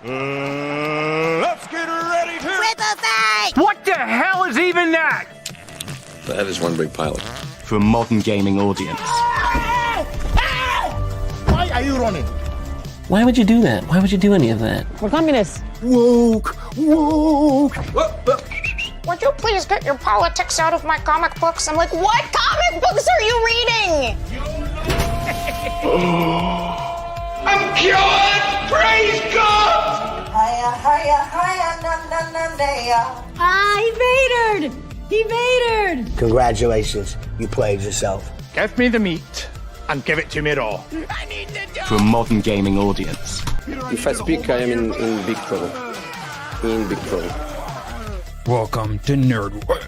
Let's get ready to rip a fight! What the hell is even that? That is one big pilot. For a modern gaming audience. Why are you running? Why would you do that? Why would you do any of that? We're communists. Woke. Would you please get your politics out of my comic books? I'm like, what comic books are you reading? I'm cured! Praise God! He vatored! He vatored! Congratulations, you played yourself. Give me the meat and give it to me raw. For a modern gaming audience. If I speak, I am in big trouble. In big trouble. Welcome to Nerd Wars.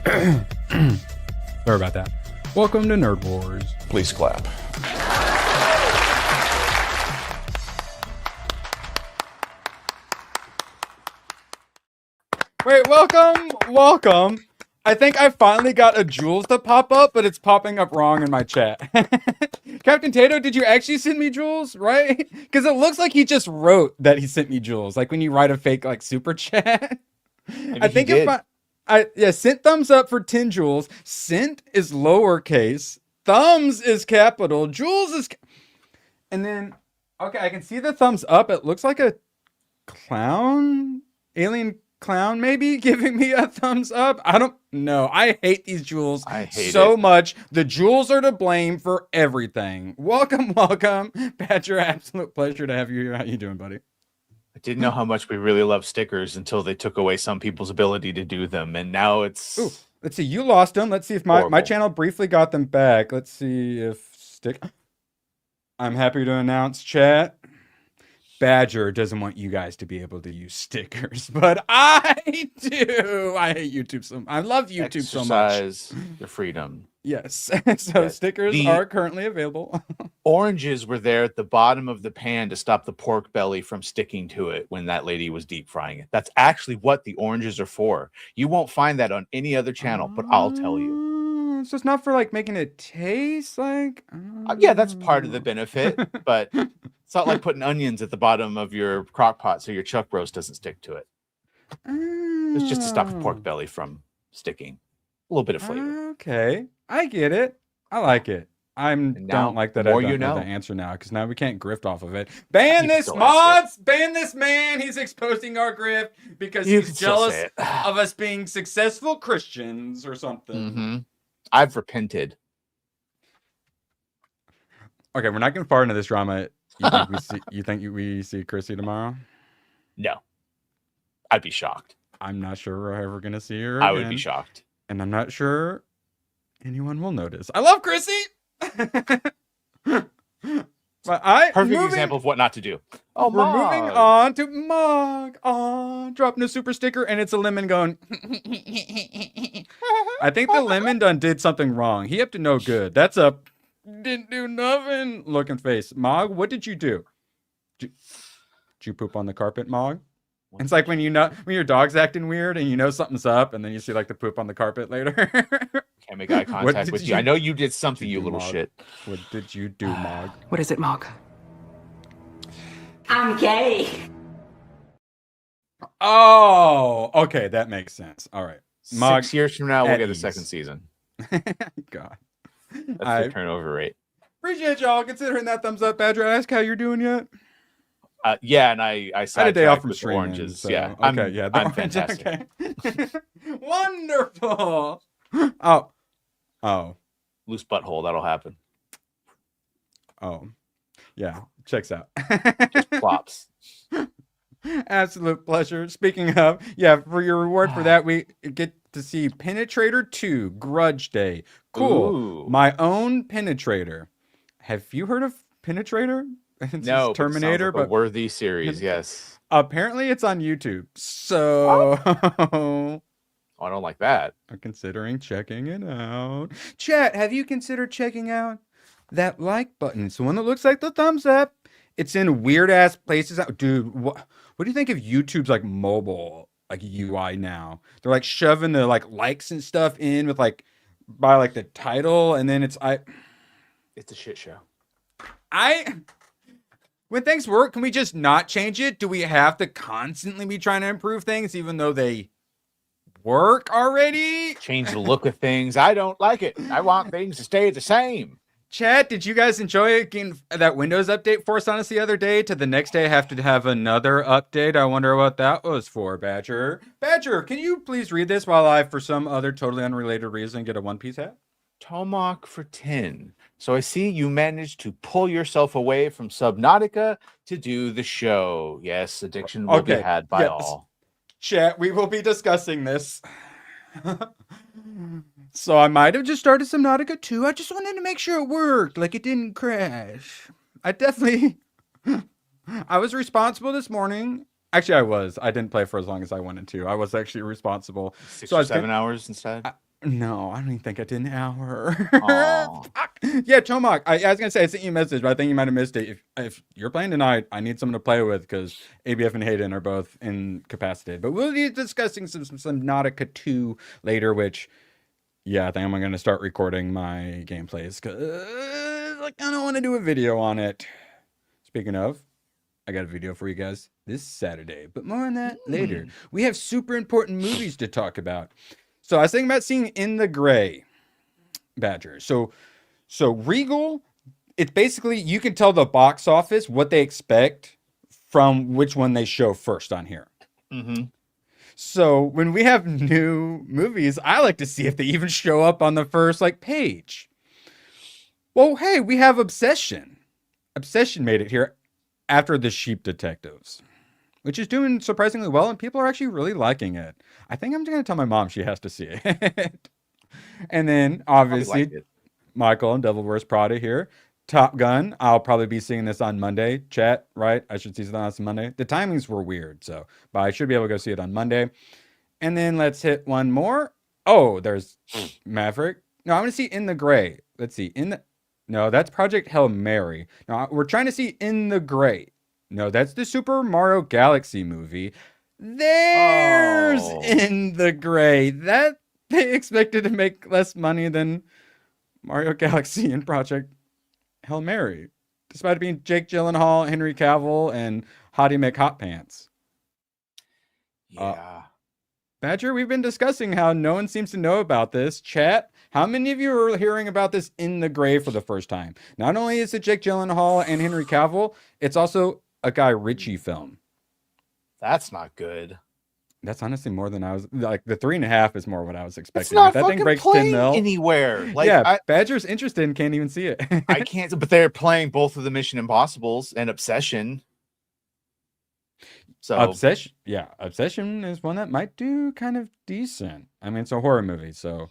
Sorry about that. Welcome to Nerd Wars. Please clap. Wait, welcome. I think I finally got a Jules to pop up, but it's popping up wrong in my chat. Captain Tato, did you actually send me Jules, right? Because it looks like he just wrote that he sent me Jules, like when you write a fake like super chat. I think if I sent thumbs up for 10 Jules. Sent is lowercase. Thumbs is capital. Jules is... And then, okay, I can see the thumbs up. It looks like a clown? Alien clown maybe giving me a thumbs up. I don't know. I hate these Jules so much. The Jules are to blame for everything. Welcome. Badger, absolute pleasure to have you here. How you doing, buddy? I didn't know how much we really love stickers until they took away some people's ability to do them, and now it's... Ooh, let's see. You lost them. Let's see if my channel briefly got them back. Let's see if I'm happy to announce, chat, Badger doesn't want you guys to be able to use stickers, but I do. I hate YouTube so much. I love YouTube so much. Exercise your freedom. Yes. So yes. Stickers are currently available. Oranges were there at the bottom of the pan to stop the pork belly from sticking to it when that lady was deep frying it. That's actually what the oranges are for. You won't find that on any other channel, but I'll tell you. So it's not for like making it taste like... Yeah, that's part of the benefit, but it's not like putting onions at the bottom of your crock pot so your chuck roast doesn't stick to it. It's just to stop the pork belly from sticking. A little bit of flavor. Okay, I get it. I like it. Don't like that. I don't know the answer now because now we can't grift off of it. Ban this mods. Ban this man. He's exposing our grift because he's jealous of us being successful Christians or something. Mm-hmm. I've repented. Okay, we're not getting far into this drama. You think we see Chrissy tomorrow? No. I'd be shocked. I'm not sure we're ever going to see her I would be shocked. And I'm not sure anyone will notice. I love Chrissy! But Perfect example of what not to do. Oh, we're moving on to Mog. Dropping a super sticker, and it's a lemon going... I think the lemon did something wrong. He up to no good. That's a didn't do nothing looking face. Mog, what did you do? Did you poop on the carpet, Mog? It's like when when your dog's acting weird and you know something's up, and then you see like the poop on the carpet later. Can't make eye contact with you. I know you did something, you little shit. What did you do, Mog? What is it, Mog? I'm gay. Oh, okay, that makes sense. All right. Mog, 6 years from now, we'll get a second season. God. That's the turnover rate. Appreciate y'all considering that thumbs up, Badger. I asked how you're doing yet. Yeah, and I had a day off from streaming, oranges. So, yeah, okay, I'm fantastic. Okay. Wonderful. Oh, loose butthole. That'll happen. Oh, yeah. Checks out. Just plops. Absolute pleasure. Speaking of, for your reward for that, we get to see Penetrator 2 Grudge Day. Cool. Ooh. My own Penetrator. Have you heard of Penetrator? No, Terminator, but a worthy series. Yes. Apparently, it's on YouTube. So I don't like that. I'm considering checking it out. Chat, have you considered checking out that like button? It's the one that looks like the thumbs up. It's in weird ass places. Dude, what do you think of YouTube's like mobile like UI now? They're like shoving the like likes and stuff in with like by like the title, and then it's a shit show. When things work, can we just not change it? Do we have to constantly be trying to improve things even though they work already? Change the look of things. I don't like it. I want things to stay the same. Chat, did you guys enjoy getting that Windows update forced on us the other day to the next day have to have another update? I wonder what that was for, Badger. Badger, can you please read this while I, for some other totally unrelated reason, get a One Piece hat? Tomahawk for 10. So I see you managed to pull yourself away from Subnautica to do the show. Yes, addiction will be had by all. Chat, we will be discussing this. So I might have just started Subnautica 2. I just wanted to make sure it worked, like it didn't crash. I definitely... I was responsible this morning. Actually, I was. I didn't play for as long as I wanted to. I was actually responsible. 6 or 7 hours instead? No, I don't even think I did an hour. Aw. Yeah, Tomahawk, I was going to say, I sent you a message, but I think you might have missed it. If you're playing tonight, I need someone to play with because ABF and Hayden are both incapacitated. But we'll be discussing some Subnautica 2 later, which, yeah, I think I'm going to start recording my gameplays because I kind of want to do a video on it. Speaking of, I got a video for you guys this Saturday, but more on that later. We have super important movies to talk about. So I was thinking about seeing In the Gray, Badger. So Regal, it's basically, you can tell the box office what they expect from which one they show first on here. Mm-hmm. So when we have new movies, I like to see if they even show up on the first page. Well, hey, we have Obsession. Obsession made it here after The Sheep Detectives, which is doing surprisingly well, and people are actually really liking it. I think I'm going to tell my mom she has to see it. And then, obviously, Michael and Devil Wears Prada here. Top Gun. I'll probably be seeing this on Monday. Chat, right? I should see it on Monday. The timings were weird, but I should be able to go see it on Monday. And then let's hit one more. Oh, there's Maverick. No, I want to see In the Gray. Let's see. No, that's Project Hail Mary. No, we're trying to see In the Gray. No, that's the Super Mario Galaxy movie. There's In the Gray. That they expected to make less money than Mario Galaxy and Project Hail Mary, despite it being Jake Gyllenhaal, Henry Cavill, and Hottie McHotPants. Yeah. Badger, we've been discussing how no one seems to know about this. Chat, how many of you are hearing about this In the Gray for the first time? Not only is it Jake Gyllenhaal and Henry Cavill, it's also a Guy Ritchie film. That's not good. That's honestly more than I was the 3.5 is more what I was expecting. It's not if that thing fucking breaks playing 10 mil anywhere. Badger's interested and can't even see it. I can't, but they're playing both of the Mission Impossibles and Obsession. So Obsession is one that might do kind of decent. I mean, it's a horror movie, so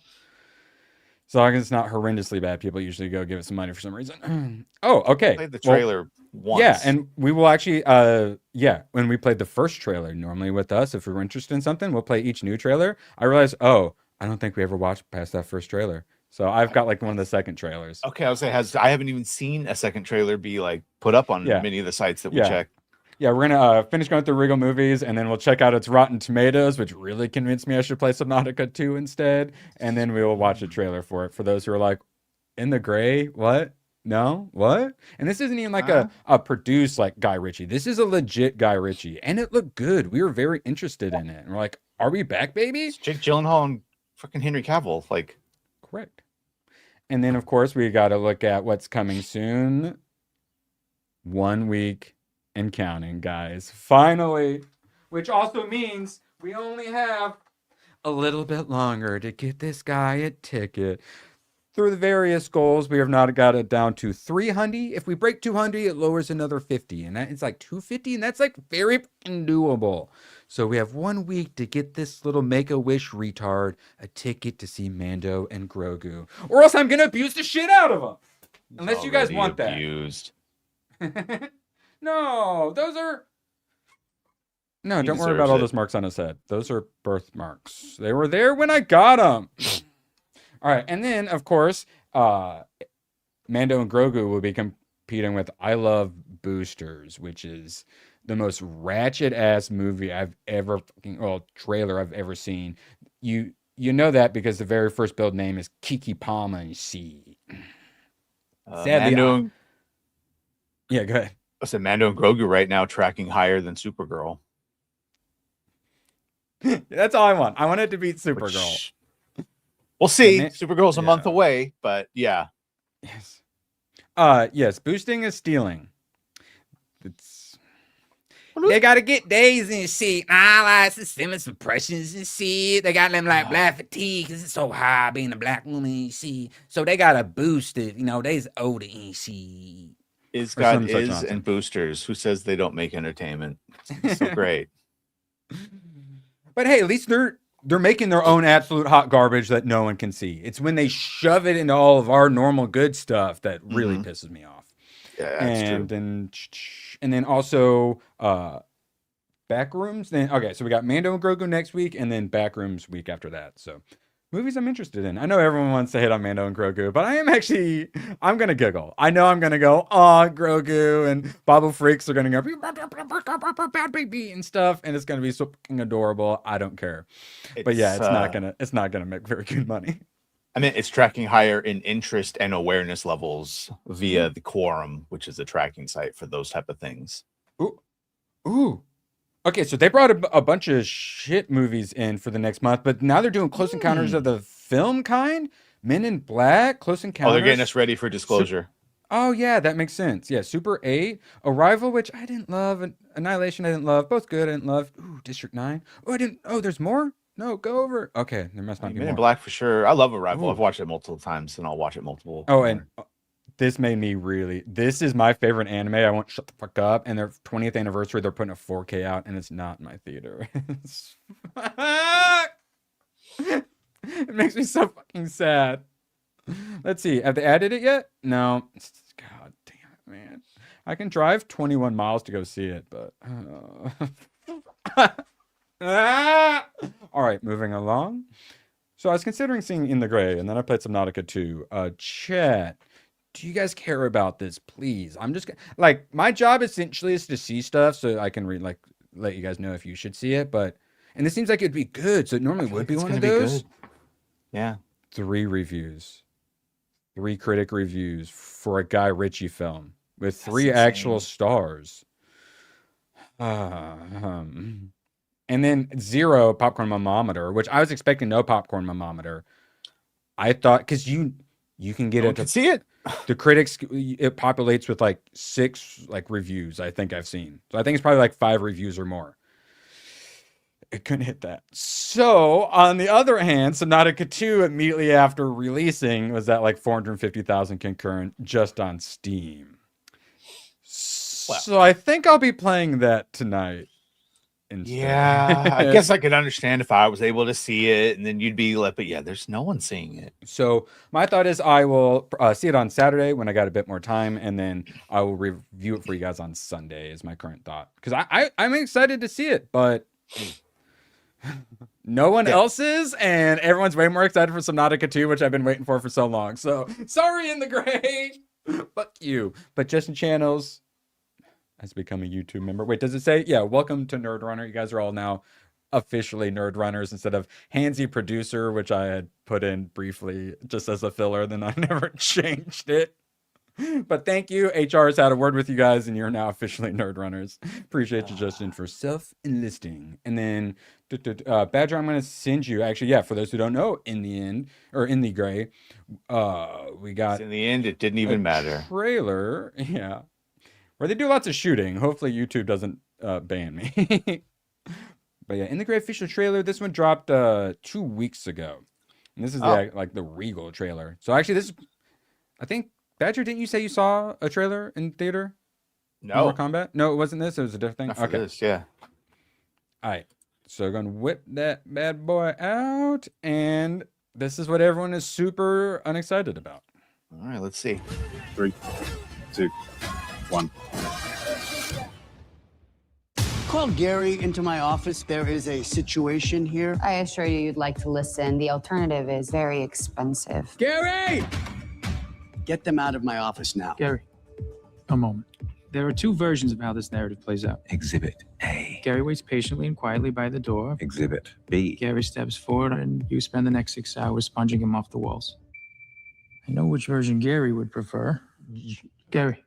as long as it's not horrendously bad, people usually go give it some money for some reason. Oh, okay. I played the trailer once. Yeah, and we will actually, when we played the first trailer, normally with us, if we were interested in something, we'll play each new trailer. I realized, I don't think we ever watched past that first trailer. So I've got one of the second trailers. Okay, I was saying, I haven't even seen a second trailer be put up on many of the sites that we check. Yeah, we're gonna finish going through Regal Movies, and then we'll check out its Rotten Tomatoes, which really convinced me I should play Subnautica 2 instead. And then we will watch a trailer for it. For those who are like, In the Gray, what? No, what? And this isn't even a produced Guy Ritchie. This is a legit Guy Ritchie, and it looked good. We were very interested in it, and we're like, are we back, baby? It's Jake Gyllenhaal and fucking Henry Cavill, correct. And then of course we got to look at what's coming soon. 1 week. And counting, guys. Finally. Which also means we only have a little bit longer to get this guy a ticket. Through the various goals, we have not got it down to 300. If we break 200, it lowers another 50. And it's 250, and that's very doable. So we have 1 week to get this little Make-A-Wish retard a ticket to see Mando and Grogu. Or else I'm going to abuse the shit out of him. Unless you guys want that. Abused. No, those are... No, don't worry about all those marks on his head. Those are birthmarks. They were there when I got them. All right, and then, of course, Mando and Grogu will be competing with I Love Boosters, which is the most ratchet-ass movie I've ever... trailer I've ever seen. You know that because the very first build name is Kiki Palma and C. Sadly, Mando... Yeah, go ahead. Listen, Mando and Grogu right now tracking higher than Supergirl. That's all I want. I want it to beat Supergirl. Which, we'll see. Man- Supergirl's a month yeah. away, but yeah. Yes. Yes. Boosting is stealing. They gotta get days and shit. Like systemic suppressions and shit. They got them like black fatigue because it's so high being a black woman and shit. So they gotta boost it. You know, they's older and shit. Is Or got some such is nonsense. and boosters. Who says they don't make entertainment? It's so great. But hey, at least they're making their own absolute hot garbage that no one can see. It's when they shove it into all of our normal good stuff that really pisses me off. Yeah, that's true. And then also Backrooms. Then okay, so we got Mando and Grogu next week, and then Backrooms week after that. So movies I'm interested in. I know everyone wants to hit on Mando and Grogu, but I'm gonna giggle. I know I'm gonna go, oh, Grogu, and Babu Freaks are gonna go bad baby and stuff, and it's gonna be so fucking adorable. I don't care. But yeah, it's not gonna make very good money. I mean, it's tracking higher in interest and awareness levels via the Quorum, which is a tracking site for those type of things. Ooh. Okay, so they brought a bunch of shit movies in for the next month, but now they're doing Close Encounters of the film kind, Men in Black, Close Encounters. Oh, they're getting us ready for disclosure. Oh yeah, that makes sense. Yeah, Super 8, Arrival, which I didn't love, and Annihilation I didn't love. Both good, I didn't love. Ooh, District 9. Oh, there's more? No, go over. Okay, there must not be Men more. in Black for sure. I love Arrival. Ooh. I've watched it multiple times, and I'll watch it multiple. Oh, and this made me really. This is my favorite anime. I won't shut the fuck up. And their 20th anniversary, they're putting a 4K out, and it's not in my theater. It makes me so fucking sad. Let's see. Have they added it yet? No. God damn it, man. I can drive 21 miles to go see it, but. All right, moving along. So I was considering seeing In the Gray, and then I played Subnautica 2. Chat, do you guys care about this? Please. I'm just like, my job essentially is to see stuff so I can let you guys know if you should see it. And this seems like it'd be good, so it normally would be one of those. Yeah. 3 reviews, 3 critic reviews for a Guy Ritchie film with 3 actual stars. And then 0 popcorn thermometer, which I was expecting no popcorn thermometer. I thought, because you can get it to see it. The critics, it populates with like 6 reviews. I think I've seen. So I think it's probably like 5 reviews or more. It couldn't hit that. So on the other hand, Subnautica 2 immediately after releasing was at like 450,000 concurrent just on Steam. So I think I'll be playing that tonight. Instead. Yeah, I guess I could understand if I was able to see it, and then you'd be like, but yeah, there's no one seeing it. So my thought is I will see it on Saturday when I got a bit more time, and then I will review it for you guys on Sunday is my current thought. Because I'm excited to see it, but no one else is, and everyone's way more excited for Subnautica 2, which I've been waiting for so long. So sorry, In the Gray. Fuck you. But Justin Channels has become a YouTube member. Wait, does it say? Yeah, welcome to Nerd Runner. You guys are all now officially Nerd Runners instead of Handsy Producer, which I had put in briefly just as a filler, then I never changed it. But thank you. HR has had a word with you guys, and you're now officially Nerd Runners. Appreciate you, Justin, for self-enlisting. And then, Badger, I'm going to send you, actually, yeah, for those who don't know, In the Gray, we got... In the end, it didn't even matter. Trailer, yeah. Where they do lots of shooting. Hopefully YouTube doesn't ban me. But yeah, In the Gray official trailer. This one dropped 2 weeks ago. And this is the Regal trailer. So actually I think, Badger, didn't you say you saw a trailer in theater? No. Mortal Kombat? No, it wasn't this. It was a different thing. Not for this, yeah. All right. So we're going to whip that bad boy out. And this is what everyone is super unexcited about. All right, let's see. 3, 2, 1. Call Gary into my office. There is a situation here. I assure you you'd like to listen. The alternative is very expensive. Gary! Get them out of my office now. Gary, a moment. There are 2 versions of how this narrative plays out. Exhibit A. Gary waits patiently and quietly by the door. Exhibit B. Gary steps forward and you spend the next 6 hours sponging him off the walls. I know which version Gary would prefer. Gary.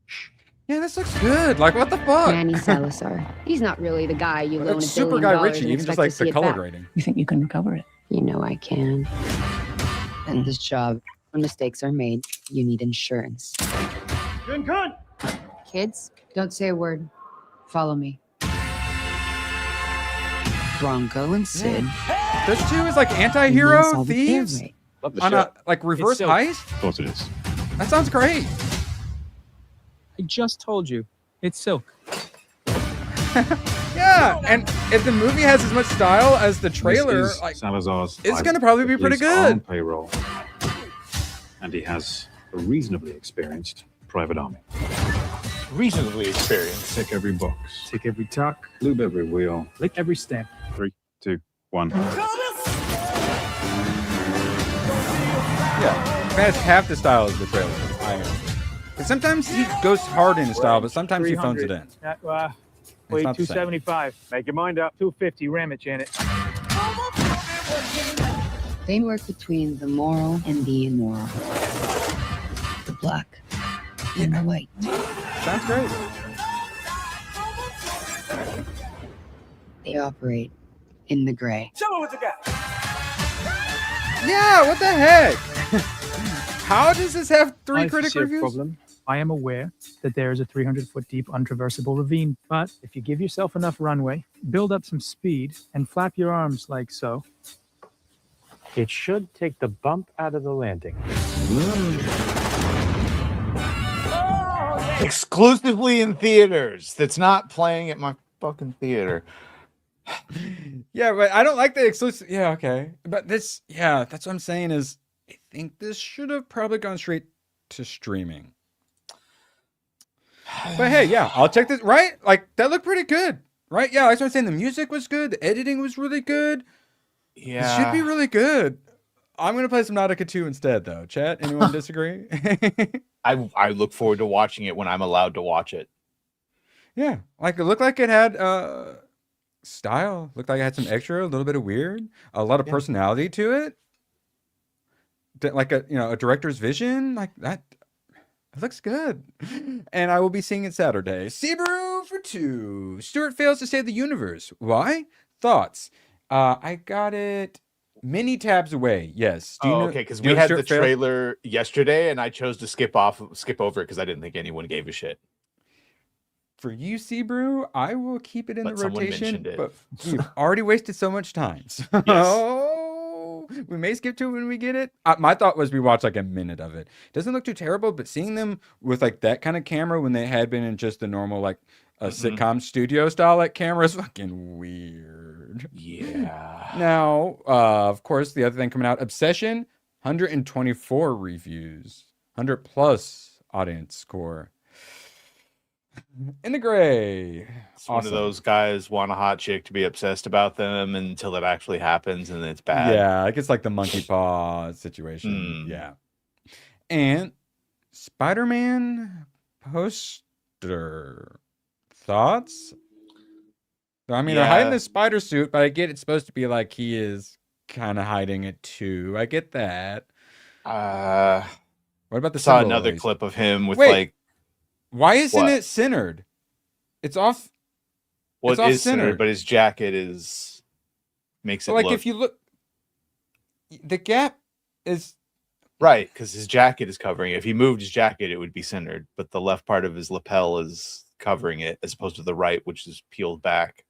Shh. Yeah, this looks good. Like, what the fuck? Manny Salazar. He's not really the guy you loan It's $1 super billion Guy and Ritchie, even expect just to like see the it color back. grading. You think you can recover it? You know I can. And this job, when mistakes are made, you need insurance. Kids, don't say a word. Follow me. Bronco and Sid. This too is like anti-hero solve it their thieves way. Love the on show. a like reverse It's heist. Of course it is. That sounds great. I just told you. It's silk. Yeah, and if the movie has as much style as the trailer, This is like Salazar's. it's gonna probably be pretty police are on good. payroll, and he has a reasonably experienced private army. Reasonably experienced. Tick every box, Take every tuck, lube every wheel. lick every stamp. 3, 2, 1. Yeah, it has half the style as the trailer. But sometimes he goes hard in his style, but sometimes he phones it in. Wait, not the same. 275. Make your mind up. 250. Ram it, Janet. They work between the moral and the immoral. The black and the white. Sounds great. They operate in the gray. Yeah, what the heck? How does this have 3 critic reviews? Problem. I am aware that there is a 300-foot deep, untraversable ravine, but if you give yourself enough runway, build up some speed, and flap your arms like so, it should take the bump out of the landing. Exclusively in theaters. That's not playing at my fucking theater. Yeah, but I don't like the exclusive. Yeah, okay. But this, yeah, that's what I'm saying is I think this should have probably gone straight to streaming. But hey, yeah, I'll check this, right? Like, that looked pretty good, right? Yeah, that's what I'm saying. The music was good. The editing was really good. Yeah. It should be really good. I'm going to play Subnautica 2 instead, though. Chat, anyone disagree? I look forward to watching it when I'm allowed to watch it. Yeah, like, it looked like it had style. Looked like it had some extra, a little bit of weird, a lot of personality to it. Like a director's vision, like that. It looks good. And I will be seeing it Saturday. Subaru for 2. Stuart fails to save the universe. Why? Thoughts. I got it many tabs away. Yes. Okay, because we had the trailer yesterday and I chose to skip over it because I didn't think anyone gave a shit. For you, Subaru, I will keep it in the someone rotation. mentioned it. But we've already wasted so much time. So we may skip to it when we get it. My thought was we watch like a minute of it. Doesn't look too terrible, but seeing them with like that kind of camera when they had been in just the normal like a sitcom studio style like camera is fucking weird. Yeah. Now, of course, the other thing coming out, Obsession, 124 reviews, 100 plus audience score. In the gray. It's one of those guys want a hot chick to be obsessed about them until it actually happens and it's bad. Yeah, like it's like the monkey paw situation. Yeah. And Spider-Man poster. Thoughts? I mean, they're hiding the spider suit, but I get it's supposed to be like he is kind of hiding it too. I get that. What about the saw symbol, another at least? clip of him with Wait, like why isn't what? it centered? It's off. Well, it's it is centered, off-centered. but his jacket makes it But like look if you look, the gap is right because his jacket is covering it. If he moved his jacket, it would be centered, but the left part of his lapel is covering it as opposed to the right, which is peeled back.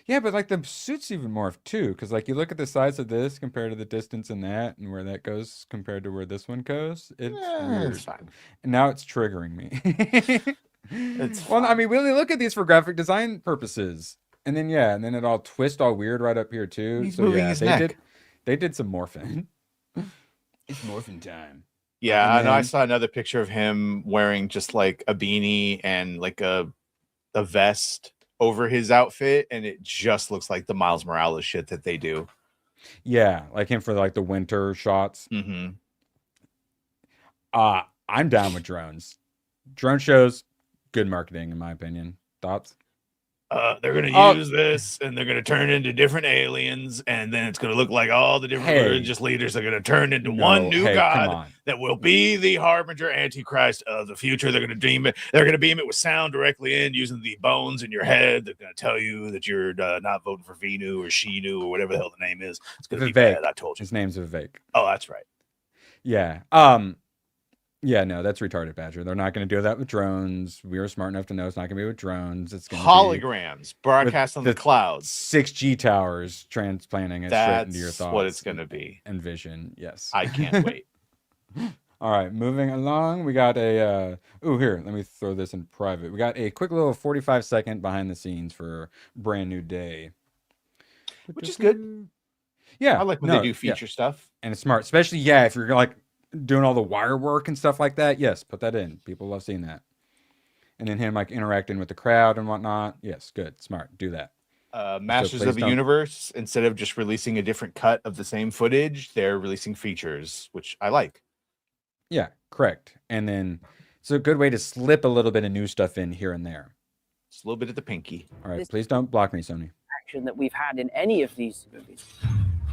Yeah, but like the suit's even morphed too, because like you look at the size of this compared to the distance in that, and where that goes compared to where this one goes. It's weird. It's fine. And now it's triggering me. It's well, I mean, we only look at these for graphic design purposes, and then and then it all twists all weird right up here too. He's so moving yeah, his neck. They did some morphing. It's morphing time. Yeah, And I know. I then- saw another picture of him wearing just like a beanie and like a vest over his outfit, and it just looks like the Miles Morales shit that they do. Yeah, like him for like the winter shots. Mm-hmm. I'm down with drones. Drone shows, good marketing in my opinion. Thoughts? they're going to use this and they're going to turn into different aliens. And then it's going to look like all the different religious leaders are going to turn into one new God that will be the harbinger antichrist of the future. They're going to beam it. They're going to beam it with sound directly in using the bones in your head. They're going to tell you that you're not voting for Venu or Shinu or whatever the hell the name is. It's going to be bad. I told you. His name's Vivek. Oh, that's right. Yeah. Yeah, no, that's retarded, Badger. They're not going to do that with drones. We were smart enough to know it's not going to be with drones. It's going to holograms broadcast on the clouds. 6G towers transplanting it straight into your thoughts. That's what it's going to be. And vision, yes. I can't wait. All right, moving along. We got a... here, let me throw this in private. We got a quick little 45-second behind the scenes for Brand New Day. Which is good. Yeah. I like when they do feature stuff. And it's smart. Especially, if you're like doing all the wire work and stuff like that. Yes, put that in. People love seeing that. And then him like interacting with the crowd and whatnot. Yes, good. Smart. Do that. Masters of the Universe, instead of just releasing a different cut of the same footage, they're releasing features, which I like. Yeah, correct. And then it's a good way to slip a little bit of new stuff in here and there. Just a little bit of the pinky. All right, please don't block me, Sony. Action that we've had in any of these movies.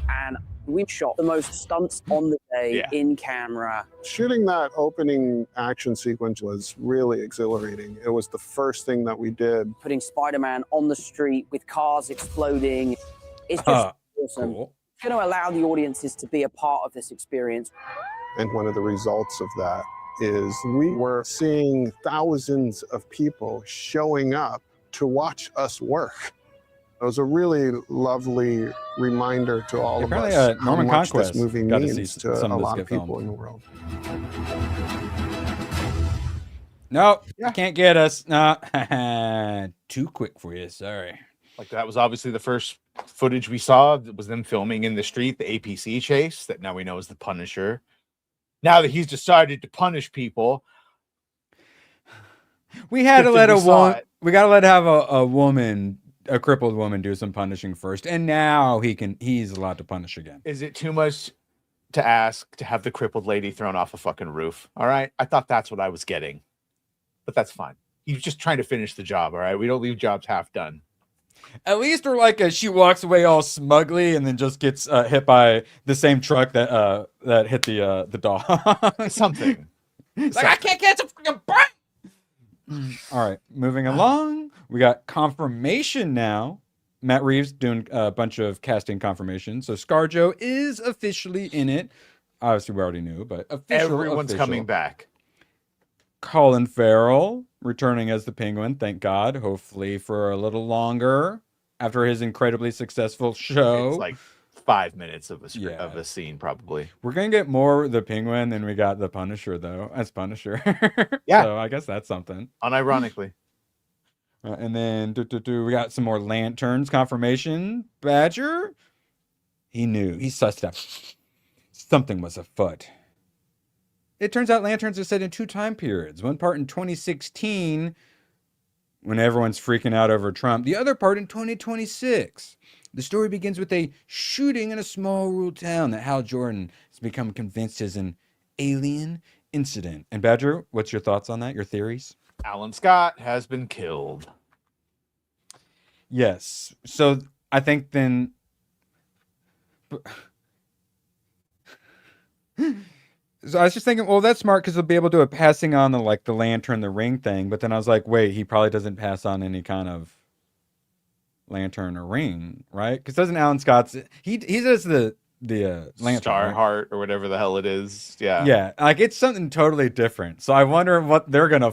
And we've shot the most stunts on the day in camera. Shooting that opening action sequence was really exhilarating. It was the first thing that we did. Putting Spider-Man on the street with cars exploding. It's just awesome. Cool. It's going to allow the audiences to be a part of this experience. And one of the results of that is we were seeing thousands of people showing up to watch us work. It was a really lovely reminder to all of us how Norman much Conquest this movie means to a lot of people in the world. No, you can't get us. No, too quick for you. Sorry. Like that was obviously the first footage we saw. It was them filming in the street, the APC chase that now we know is the Punisher. Now that he's decided to punish people, we had to let a woman. We got to let have a woman. A crippled woman do some punishing first, and now he's allowed to punish again. Is it too much to ask to have the crippled lady thrown off a fucking roof? All right, I thought that's what I was getting, but that's fine. He's just trying to finish the job. All right, we don't leave jobs half done. At least, or like she walks away all smugly and then just gets hit by the same truck that hit the dog. Something. Like I can't catch a freaking break. All right, moving along. We got confirmation now. Matt Reeves doing a bunch of casting confirmations. So ScarJo is officially in it. Obviously, we already knew, but Everyone's coming back. Colin Farrell returning as the Penguin. Thank God. Hopefully for a little longer after his incredibly successful show. It's like 5 minutes of a scene, probably. We're gonna get more the Penguin than we got the Punisher, though, as Punisher. Yeah. So I guess that's something. Unironically. And then we got some more Lanterns confirmation. Badger, he knew. He sussed up. Something was afoot. It turns out Lanterns are set in 2 time periods. One part in 2016, when everyone's freaking out over Trump. The other part in 2026. The story begins with a shooting in a small rural town that Hal Jordan has become convinced is an alien incident. And Badger, what's your thoughts on that? Your theories? Alan Scott has been killed. Yes. So I think then... So I was just thinking, well, that's smart because they'll be able to do a passing on the lantern, the ring thing. But then I was like, wait, he probably doesn't pass on any kind of lantern or ring, right? Because doesn't Alan Scott's he does the lantern, Star right? Heart or whatever the hell it is. Yeah, like it's something totally different. So I wonder what they're gonna.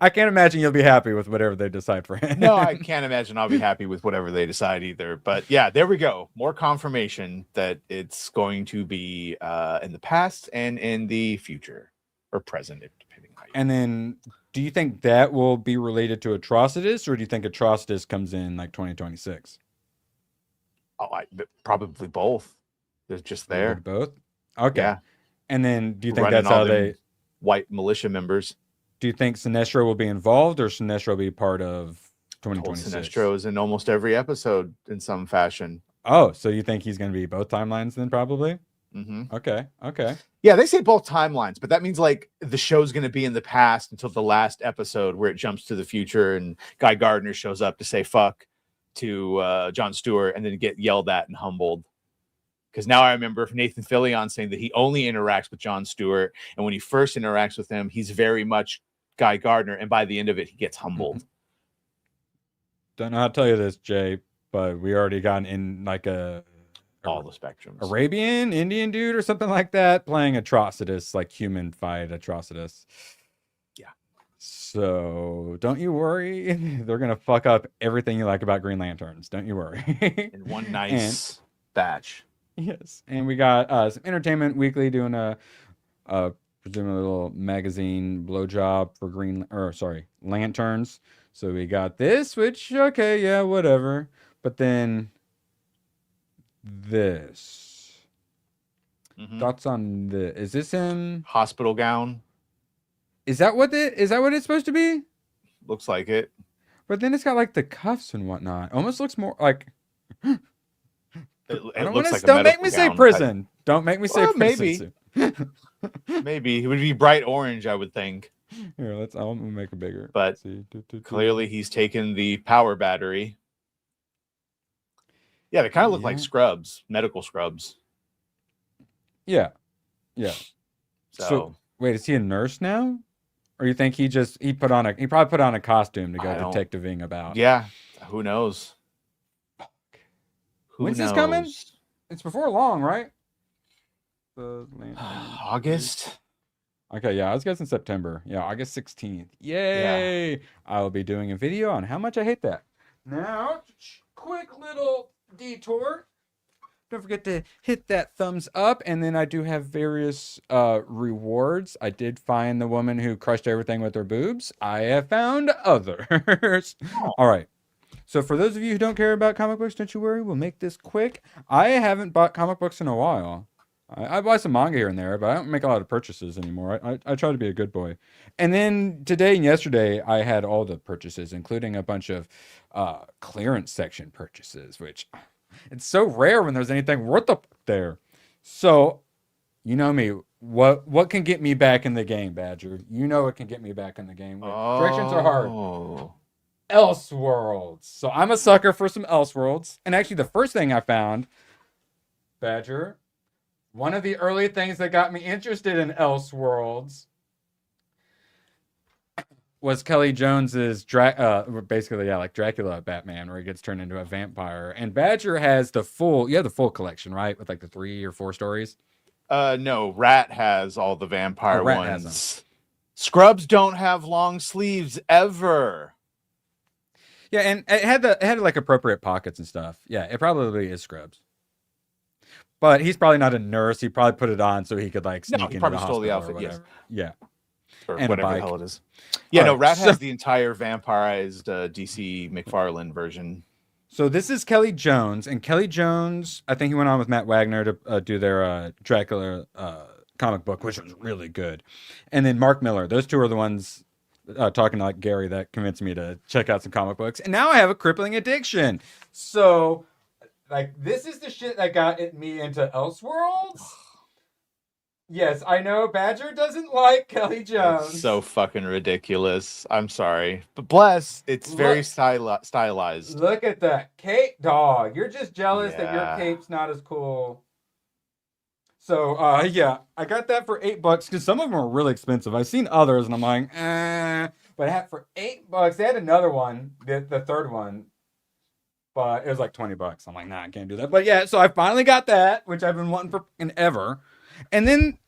I can't imagine you'll be happy with whatever they decide for him. No, I can't imagine I'll be happy with whatever they decide either. But yeah, there we go. More confirmation that it's going to be in the past and in the future or present, depending on how you. And then, do you think that will be related to Atrocitus, or do you think Atrocitus comes in like 2026? Oh, probably both. They're just there. Both? Okay. Yeah. And then do you think Running that's how all them they... white militia members. Do you think Sinestro will be involved, or Sinestro will be part of 2026? Sinestro is in almost every episode in some fashion. Oh, so you think he's going to be both timelines then, probably? Mm-hmm. Okay. Yeah, they say both timelines, but that means like the show's going to be in the past until the last episode where it jumps to the future and Guy Gardner shows up to say fuck to Jon Stewart and then get yelled at and humbled. Because now I remember Nathan Fillion saying that he only interacts with Jon Stewart, and when he first interacts with him, he's very much Guy Gardner, and by the end of it, he gets humbled. Don't know how to tell you this, Jay, but we already got in like all the spectrums. Arabian, Indian dude or something like that playing Atrocitus, like human fight Atrocitus. Yeah. So don't you worry. They're going to fuck up everything you like about Green Lanterns. Don't you worry. In one nice batch. Yes. And we got some Entertainment Weekly doing a presumably a little magazine blowjob for Lanterns. So we got this, which, okay, yeah, whatever. But then this. Thoughts on the? Is this him? Hospital gown. Is that what it's supposed to be? Looks like it. But then it's got like the cuffs and whatnot. Almost looks more like. Don't make me say prison. Don't make me say prison. Maybe. Maybe it would be bright orange, I would think. Here, I'll make it bigger. But clearly he's taken the power battery. Yeah, they kind of look like scrubs, medical scrubs. Yeah. So wait, is he a nurse now? Or you think he probably put on a costume to go detectiving about? Yeah. Who knows? When's this coming? It's before long, right? August. Okay, yeah, I was guessing September. Yeah, August 16th. Yay! Yeah. I will be doing a video on how much I hate that. Now, quick little detour. Don't forget to hit that thumbs up, and then I do have various rewards. I did find the woman who crushed everything with her boobs. I have found others. All right. So for those of you who don't care about comic books, don't you worry. We'll make this quick. I haven't bought comic books in a while. I buy some manga here and there, but I don't make a lot of purchases anymore. I try to be a good boy. And then today and yesterday, I had all the purchases, including a bunch of clearance section purchases, which it's so rare when there's anything worth up there. So, you know me. What can get me back in the game, Badger? You know what can get me back in the game. Directions are hard. Elseworlds. So I'm a sucker for some Elseworlds. And actually, the first thing I found, Badger, one of the early things that got me interested in Elseworlds was Kelly Jones's basically like Dracula Batman, where he gets turned into a vampire. And Badger has the full collection, right? With like the 3 or 4 stories. No, Rat has all the vampire Rat ones. has them. Scrubs don't have long sleeves ever. Yeah, and it had like appropriate pockets and stuff. Yeah, it probably is Scrubs. But he's probably not a nurse. He probably put it on so he could like sneak into the hospital. No, he probably stole the outfit. Yes. Yeah. Or and whatever the hell it is. Yeah, all no, Rat has the entire vampirized DC McFarlane version. So this is Kelly Jones, and Kelly Jones, I think he went on with Matt Wagner to do their Dracula comic book, which was really good. And then Mark Miller. Those two are the ones talking like Gary that convinced me to check out some comic books. And now I have a crippling addiction. So, like, this is the shit that got me into Elseworlds. Yes, I know Badger doesn't like Kelly Jones. It's so fucking ridiculous. I'm sorry. But bless, it's very stylized. Look at that cape, dog. You're just jealous that your cape's not as cool. So, yeah, I got that for $8 because some of them are really expensive. I've seen others and I'm like, but I had for $8. They had another one, the third one, but it was like $20. I'm like, nah, I can't do that. But yeah, so I finally got that, which I've been wanting for ever. And then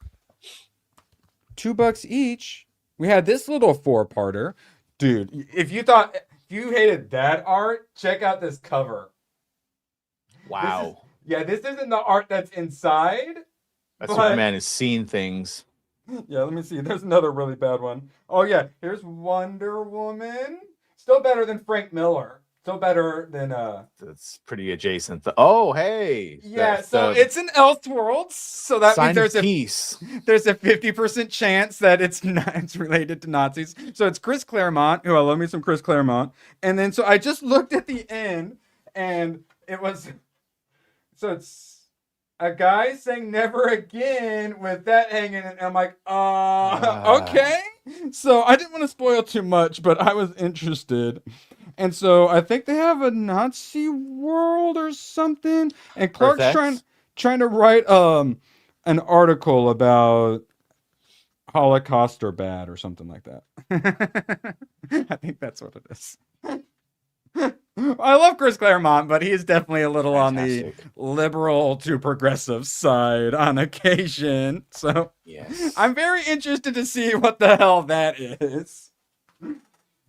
$2 each, we had this little 4-parter. Dude, if you hated that art, check out this cover. Wow. This isn't the art that's inside. That Superman has seen things. Yeah, let me see. There's another really bad one. Oh, yeah. Here's Wonder Woman. Still better than Frank Miller. Still better than... That's pretty adjacent. Oh, hey. Yeah, so it's an Elseworlds. So that means there's a 50% chance that it's related to Nazis. So it's Chris Claremont. I love me some Chris Claremont. And then, so I just looked at the end, and it was... So it's... a guy saying never again with that hanging, and I'm like, okay. So I didn't want to spoil too much, but I was interested. And so I think they have a Nazi world or something. And Clark's trying to write an article about Holocaust or bad or something like that. I think that's what it is. I love Chris Claremont, but he is definitely a little on the liberal to progressive side on occasion. So yes. I'm very interested to see what the hell that is.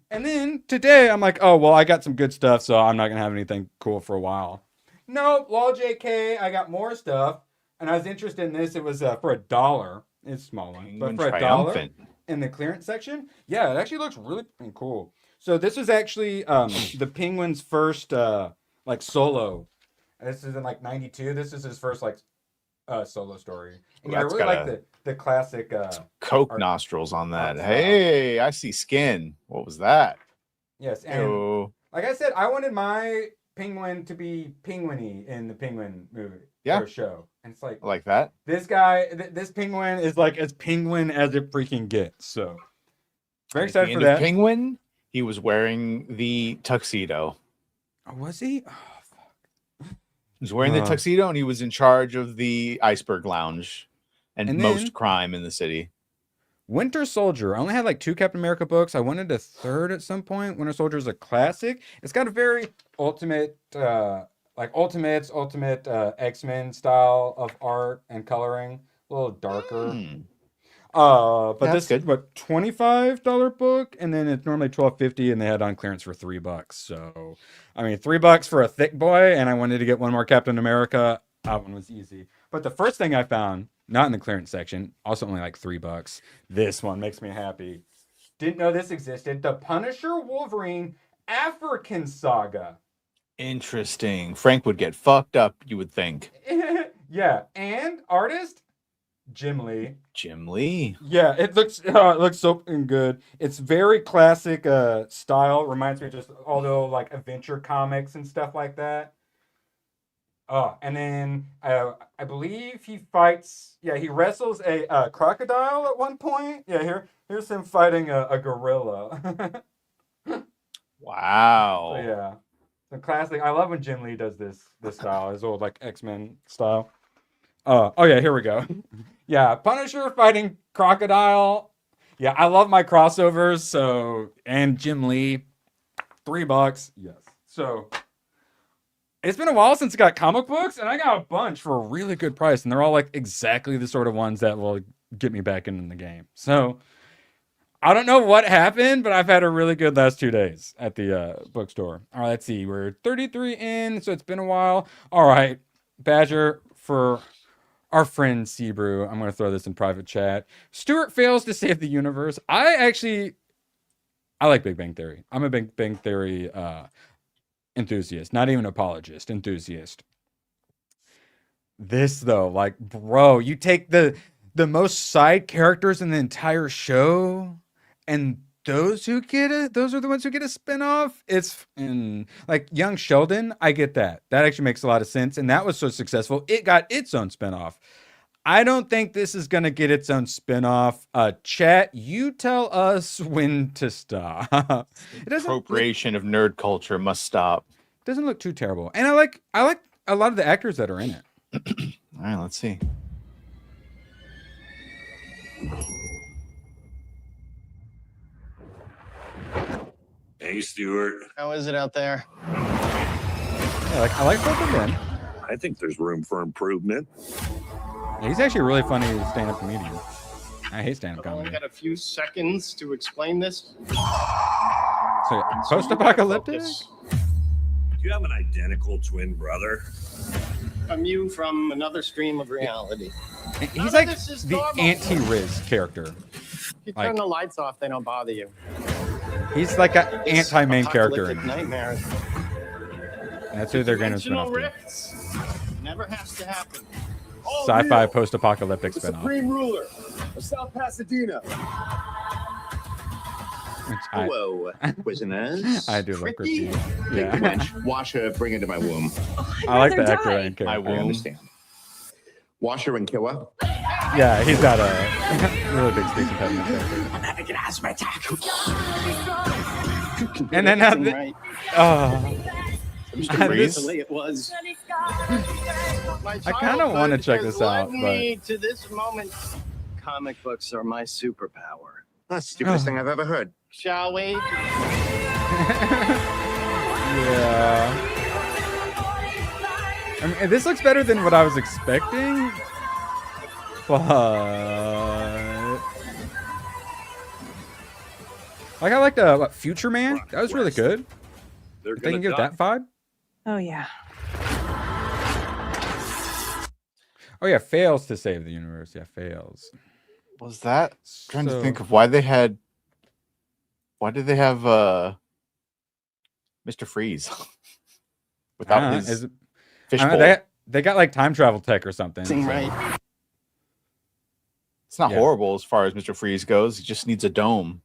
And then today I'm like, oh, well, I got some good stuff, so I'm not going to have anything cool for a while. No, lol JK, I got more stuff. And I was interested in this. It was for $1. It's a small one. But for $1 in the clearance section, yeah, it actually looks really cool. So this is actually the Penguin's first like solo. This is in like 92. This is his first like solo story. And yeah, I really like the classic Coke nostrils on that. Hey, I see skin. What was that? Yes, and like I said, I wanted my Penguin to be penguin-y in the Penguin movie or show. And it's like that. This guy, this Penguin is like as penguin as it freaking gets. So very excited for that. Penguin. He was wearing the tuxedo. Oh, was he? Oh, fuck. He was wearing the tuxedo, and he was in charge of the Iceberg Lounge and most crime in the city. Winter Soldier. I only had like 2 Captain America books. I wanted a third at some point. Winter Soldier is a classic. It's got a very ultimate, like ultimate X-Men style of art and coloring. A little darker. But this is what $25 book, and then it's normally $12.50, and they had on clearance for $3. So, I mean, $3 for a thick boy, and I wanted to get one more Captain America. That one was easy. But the first thing I found, not in the clearance section, also only like $3. This one makes me happy. Didn't know this existed. The Punisher Wolverine African Saga. Interesting. Frank would get fucked up, you would think. Yeah, and artist Jim Lee. Jim Lee. Yeah, it looks so good. It's very classic style. Reminds me of just although like adventure comics and stuff like that. And then I believe he fights. Yeah, he wrestles a crocodile at one point. Yeah, here's him fighting a gorilla. Wow. So, yeah, the classic. I love when Jim Lee does this style. His old like X-Men style. Oh yeah, here we go. Yeah, Punisher fighting crocodile. Yeah, I love my crossovers. So, and Jim Lee, $3. Yes. So, it's been a while since I got comic books, and I got a bunch for a really good price, and they're all like exactly the sort of ones that will get me back in the game. So, I don't know what happened, but I've had a really good last 2 days at the bookstore. All right, let's see. We're 33 in, so it's been a while. All right, Badger for our friend Sebrew. I'm going to throw this in private chat. Stuart fails to save the universe. I like Big Bang Theory. I'm a Big Bang Theory enthusiast, not even apologist, enthusiast. This though, like, bro, you take the most side characters in the entire show, and those are the ones who get a spinoff. It's like Young Sheldon. I get that. That actually makes a lot of sense, and that was so successful. It got its own spinoff. I don't think this is gonna get its own spinoff. Chat, you tell us when to stop. Appropriation of nerd culture must stop. Doesn't look too terrible, and I like a lot of the actors that are in it. All right, let's see. Hey, Stuart. How is it out there? Yeah, I like both of them. I think there's room for improvement. Yeah, he's actually a really funny stand-up comedian. I hate stand-up I've only comedy. got a few seconds to explain this. So, post-apocalyptic? Do you have an identical twin brother? I'm you from another stream of reality. He's like the anti-Riz character. If you Like- turn the lights off, they don't bother you. He's like an anti-main character. Apocalyptic nightmares. And that's who they're going to spin Dimensional off to. rifts never has to happen. Sci-fi post-apocalyptic The spin-off. Supreme Ruler of South Pasadena. Hello, prisoners. I do love Christine. Take the Yeah. bench, wash her, bring her to my womb. I like the actor and character. I understand. Washer and killer. Yeah, he's got a really big speech impediment there. I'm having an asthma attack. And then now Mr. Freeze. The way it was. I kind of want to check this out, but To this moment, comic books are my superpower. That's the stupidest thing I've ever heard. Shall we? yeah. I mean, this looks better than what I was expecting, but like I liked Future Man. That was really good. They're They can give that vibe. Oh, yeah. Oh yeah, fails to save the universe. Yeah, fails. Was that? I'm trying to think of why did they have Mr. Freeze without his fishbowl? They got like time travel tech or something. Right. It's not horrible as far as Mr. Freeze goes. He just needs a dome.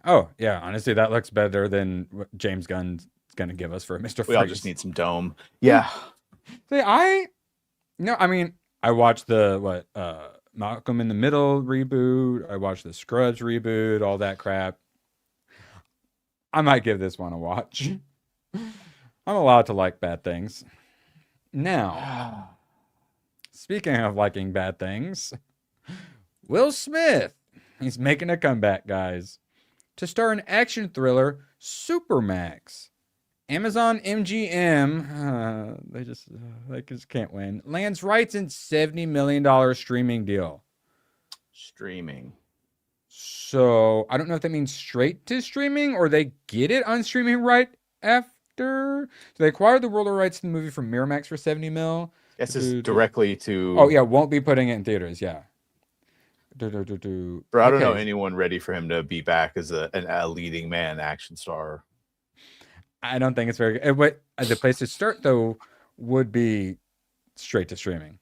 Oh yeah, honestly, that looks better than what James Gunn's gonna give us for Mr. Freeze. We all just need some dome. Yeah. See, I mean, I watched the Malcolm in the Middle reboot. I watched the Scrubs reboot. All that crap. I might give this one a watch. I'm allowed to like bad things. Now, speaking of liking bad things, Will Smith, he's making a comeback, guys, to star in action thriller Supermax. Amazon MGM, they just can't win. Lands rights in $70 million streaming deal. Streaming. So I don't know if that means straight to streaming or they get it on streaming right after. So they acquired the worldwide rights to the movie from Miramax for $70 million. Yes, it's directly to. Oh yeah, won't be putting it in theaters. Yeah. Bro, I don't know anyone ready for him to be back as a leading man action star. I don't think it's very good. But the place to start though would be straight to streaming.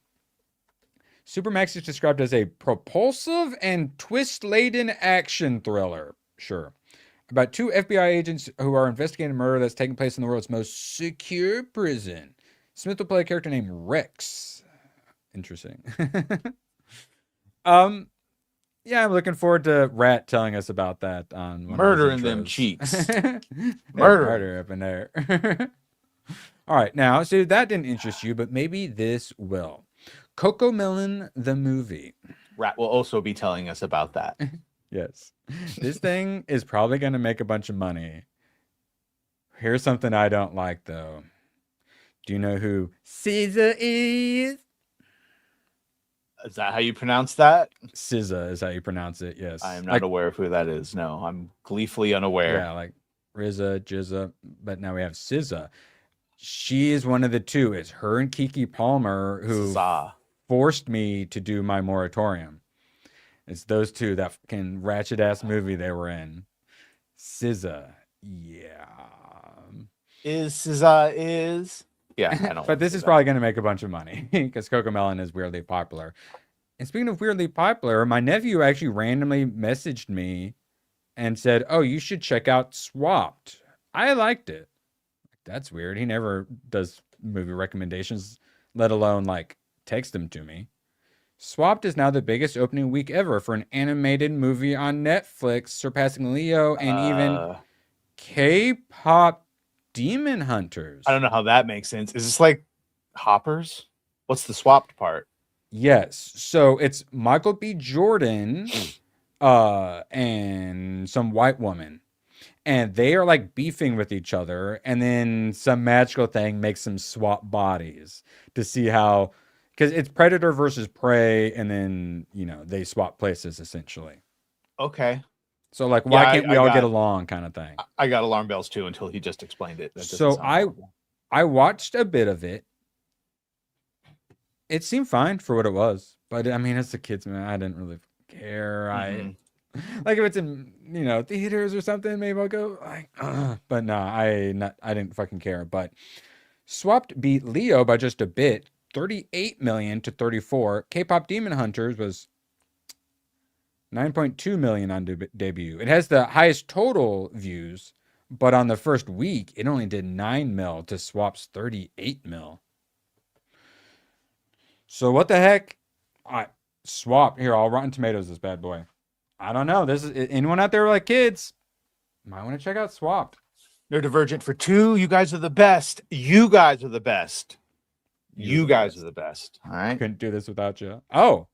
Supermax is described as a propulsive and twist-laden action thriller. Sure. About two FBI agents who are investigating a murder that's taking place in the world's most secure prison. Smith will play a character named Rex. Interesting. Yeah, I'm looking forward to Rat telling us about that on Murder in them cheeks. Murder up in there. All right, now, so that didn't interest you, but maybe this will. Coco Melon, the movie. Rat will also be telling us about that. Yes. This thing is probably going to make a bunch of money. Here's something I don't like, though. Do you know who SZA is? Is that how you pronounce that? SZA is how you pronounce it, yes. I am not aware of who that is. No, I'm gleefully unaware. Yeah, like RZA, Jizza, but now we have SZA. She is one of the two. It's her and Keke Palmer who forced me to do my moratorium. It's those two, that fucking ratchet ass movie they were in. SZA, yeah. Yeah, I don't. But this is probably going to make a bunch of money because Coco Melon is weirdly popular. And speaking of weirdly popular, my nephew actually randomly messaged me and said, "Oh, you should check out Swapped." I liked it. That's weird. He never does movie recommendations, let alone like text them to me. Swapped is now the biggest opening week ever for an animated movie on Netflix, surpassing Leo and even K-pop Demon Hunters. I don't know how that makes sense. Is this like Hoppers? What's the swapped part? Yes. So it's Michael B. Jordan and some white woman. And they are like beefing with each other. And then some magical thing makes them swap bodies to see how... Because it's Predator versus Prey. And then, you know, they swap places essentially. Okay. So like, why can't we all get along kind of thing? I got alarm bells too until he just explained it. So I watched a bit of it. It seemed fine for what it was. But I mean, as a kid's man, I didn't really care. Like if it's in, you know, theaters or something, maybe I'll go like, but no, I didn't fucking care. But Swapped beat Leo by just a bit, 38 million to 34. K-pop Demon Hunters was 9.2 million on debut. It has the highest total views, but on the first week, it only did 9 mil to Swap's 38 mil. So what the heck? I swap here. I'll Rotten Tomatoes this bad boy. I don't know. This is anyone out there like kids might want to check out Swapped. No Divergent for 2. You guys are the best. You guys are the best. You guys are the best. All right. Couldn't do this without you. Oh,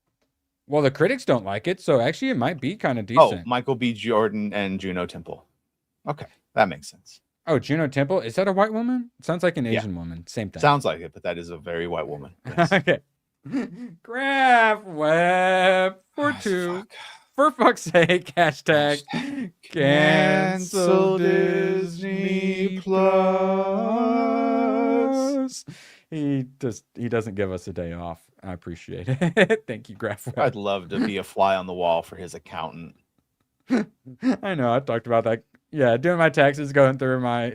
well, the critics don't like it, so actually it might be kind of Oh, decent. Michael B. Jordan and Juno Temple. Okay, that makes sense. Oh, Juno Temple, is that a white woman? It sounds like an Asian woman. Same thing. Sounds like it, but that is a very white woman. Yes. Okay. Graph web for 2. For fuck's sake, hashtag cancel Disney Plus. He doesn't give us a day off. I appreciate it. Thank you, Graph Web. I'd love to be a fly on the wall for his accountant. I know. I talked about that. Yeah, doing my taxes, going through my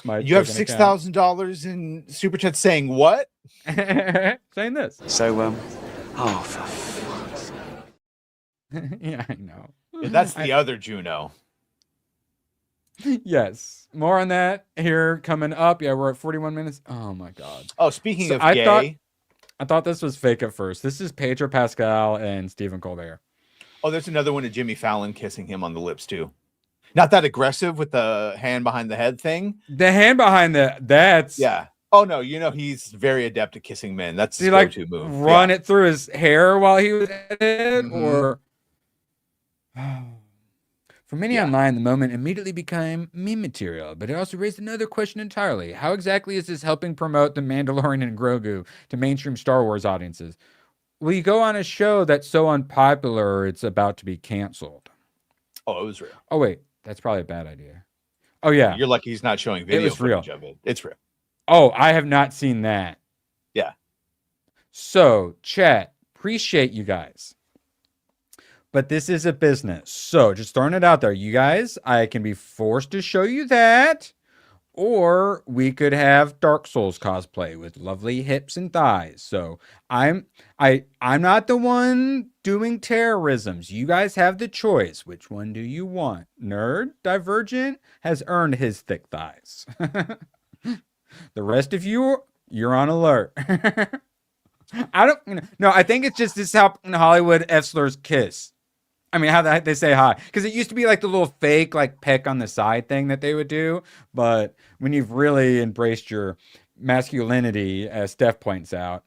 my. You have $6,000 in super chat saying what? Saying this. So Oh, for fuck's sake. Yeah, I know. Yeah, that's the other Juno. Yes. More on that here coming up. Yeah, we're at 41 minutes. Oh my god. Oh, speaking of I gay. thought this was fake at first. This is Pedro Pascal and Stephen Colbert. Oh, there's another one of Jimmy Fallon kissing him on the lips too. Not that aggressive with the hand behind the head thing. The hand behind that's yeah. Oh no, you know he's very adept at kissing men. That's his go-to move. Run it through his hair while he was at it, or for many online, the moment immediately became meme material, but it also raised another question entirely. How exactly is this helping promote The Mandalorian and Grogu to mainstream Star Wars audiences? Will you go on a show that's so unpopular it's about to be canceled? Oh, it was real. Oh, wait. That's probably a bad idea. Oh, yeah. You're lucky he's not showing video footage of it. It's real. Oh, I have not seen that. Yeah. So, chat, appreciate you guys. But this is a business. So, just throwing it out there. You guys, I can be forced to show you that. Or we could have Dark Souls cosplay with lovely hips and thighs. So I'm not the one doing terrorisms. You guys have the choice. Which one do you want? Nerd Divergent has earned his thick thighs. The rest of you, you're on alert. I think it's just this how in Hollywood F slurs kiss. I mean, how they say hi. Because it used to be like the little fake, like, peck on the side thing that they would do. But when you've really embraced your masculinity, as Steph points out,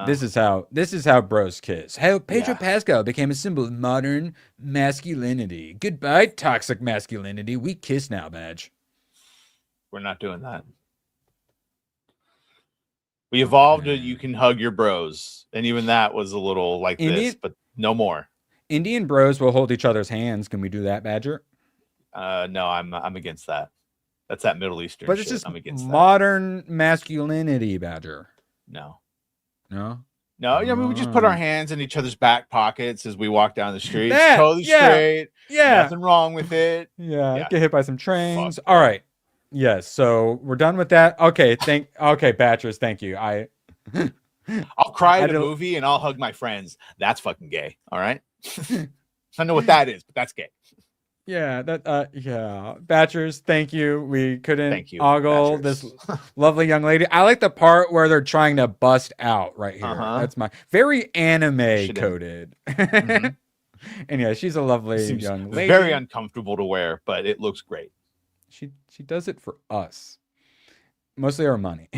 this is how bros kiss. How Pedro Pascal became a symbol of modern masculinity. Goodbye, toxic masculinity. We kiss now, badge. We're not doing that. We evolved to you can hug your bros. And even that was a little like this, but no more. Indian bros will hold each other's hands. Can we do that, Badger? No, I'm against that. That's that Middle Eastern but shit. It's just I'm against modern masculinity, Badger. No. No? No, yeah, I mean, we just put our hands in each other's back pockets as we walk down the street. That, Totally straight. Yeah. Nothing wrong with it. Yeah. Get hit by some trains. All right. Yes. So we're done with that. Okay. Okay, Batchers, thank you. I'll cry at a movie and I'll hug my friends. That's fucking gay. All right. I don't know what that is, but that's gay. Yeah, Batchers, thank you. We couldn't ogle Batchers. this lovely young lady. I like the part where they're trying to bust out right here. That's my very anime coded. And yeah, she's a lovely young lady. Very uncomfortable to wear, but it looks great. She does it for us. Mostly our money.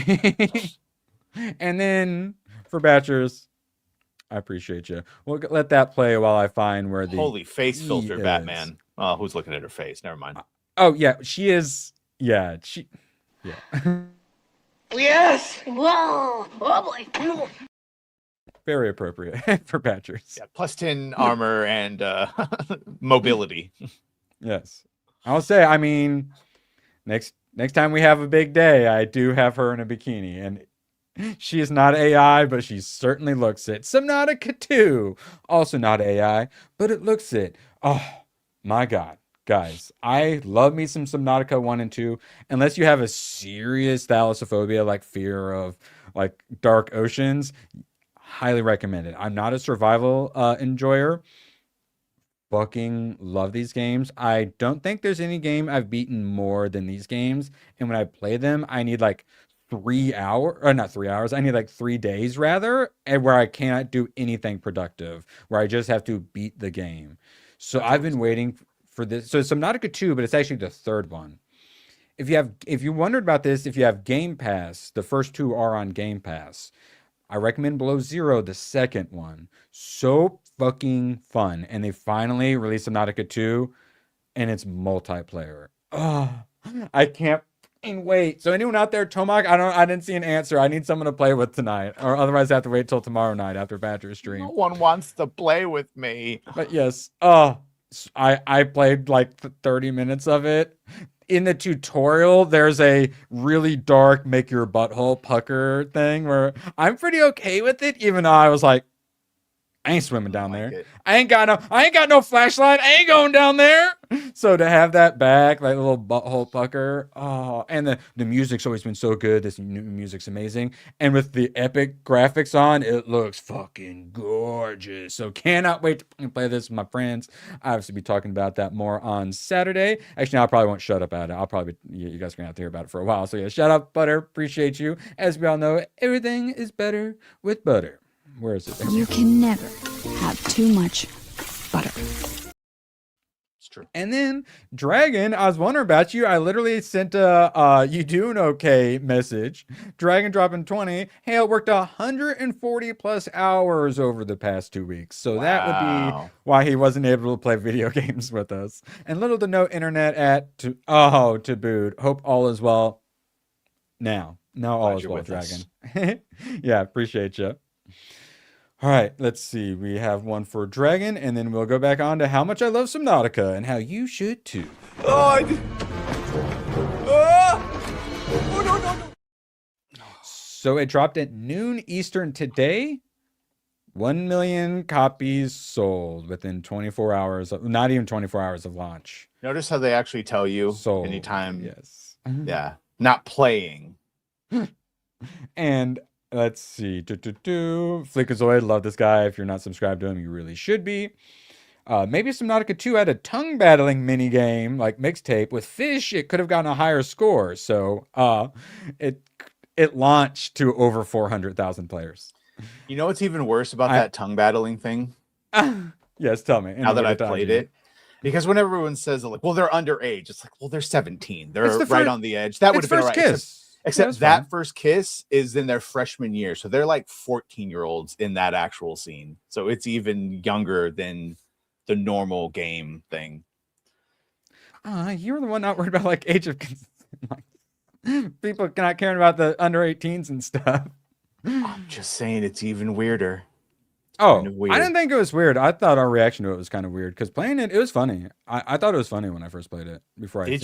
And then for Batchers, I appreciate you. We'll let that play while I find where the holy face filter is. Batman. Oh, who's looking at her face? Never mind. Oh yeah, she is. Yeah, Yes. Whoa. Oh boy. Very appropriate for Batchers. Yeah, plus 10 armor and mobility. Yes, I'll say. I mean, next time we have a big day, I do have her in a bikini, and she is not AI, but she certainly looks it. Subnautica 2, also not AI, but it looks it. Oh my god, guys, I love me some Subnautica 1 and 2. Unless you have a serious thalassophobia, like fear of like dark oceans, highly recommend it. I'm not a survival enjoyer. Fucking love these games. I don't think there's any game I've beaten more than these games. And when I play them, I need like 3 hours, or not 3 hours. I need like 3 days rather, and where I cannot do anything productive, where I just have to beat the game. So I've been waiting for this. So it's Subnautica 2, but it's actually the third one. If you wondered about this, if you have Game Pass, the first 2 are on Game Pass. I recommend Below Zero, the second one. So fucking fun. And they finally released Subnautica 2, and it's multiplayer. Oh, I can't wait. So anyone out there, Tomac, I didn't see an answer. I need someone to play with tonight, or otherwise I have to wait till tomorrow night after Badger stream. No one wants to play with me. But yes, I played like 30 minutes of it. In the tutorial, there's a really dark make your butthole pucker thing where I'm pretty okay with it, even though I was like, I ain't swimming down there. I ain't got no flashlight. I ain't going down there. So to have that back, like little butthole pucker, and the music's always been so good. This new music's amazing, and with the epic graphics on, it looks fucking gorgeous. So cannot wait to play this with my friends. I obviously be talking about that more on Saturday. Actually, I probably won't shut up at it. You guys are gonna have to hear about it for a while. So yeah, shut up, Butter. Appreciate you. As we all know, everything is better with butter. Where is it? You can never have too much butter. It's true. And then Dragon, I was wondering about you. I literally sent a you doing okay message. Dragon dropping 20. Hey, I worked 140 plus hours over the past 2 weeks. So that would be why he wasn't able to play video games with us. And little to no internet at tabooed. Hope all is well. Now all is well, Dragon. Yeah, appreciate you. All right, let's see. We have one for Dragon, and then we'll go back on to how much I love Subnautica and how you should too. So it dropped at noon Eastern today. 1 million copies sold within 24 hours, not even 24 hours of launch. Notice how they actually tell you sold. Anytime. Yes. Yeah. Not playing. And let's see. Flickazoid, love this guy. If you're not subscribed to him, you really should be. Maybe Subnautica 2 had a tongue battling mini game like mixtape with fish. It could have gotten a higher score. So it launched to over 400,000 players. You know what's even worse about that tongue battling thing? Yes, tell me. Now that I played it, because when everyone says like, "Well, they're underage," it's like, "Well, they're 17. They're right on the edge." That would have been right. Kiss. Except that first kiss is in their freshman year. So they're like 14-year-olds in that actual scene. So it's even younger than the normal game thing. You're the one not worried about like age of consent. People not caring about the under 18s and stuff. I'm just saying it's even weirder. I didn't think it was weird. I thought our reaction to it was kind of weird because playing it was funny. I thought it was funny when I first played it before I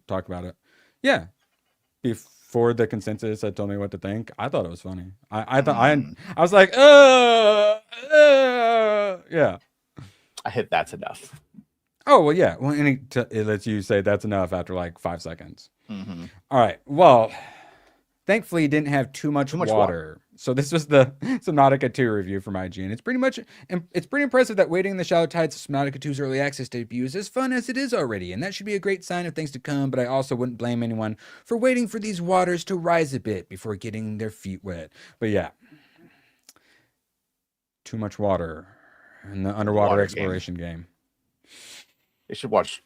talk about it. Yeah. Before the consensus had told me what to think, I thought it was funny. I thought I was like, yeah. I hit that's enough. Oh well, yeah. Well, and it lets you say that's enough after like 5 seconds. Mm-hmm. All right. Well, thankfully, it didn't have too much water. So this was the Subnautica 2 review from IGN. It's pretty impressive that waiting in the shallow tides of Subnautica 2's early access debut is as fun as it is already, and that should be a great sign of things to come, but I also wouldn't blame anyone for waiting for these waters to rise a bit before getting their feet wet. But yeah, too much water in the underwater exploration game. They should watch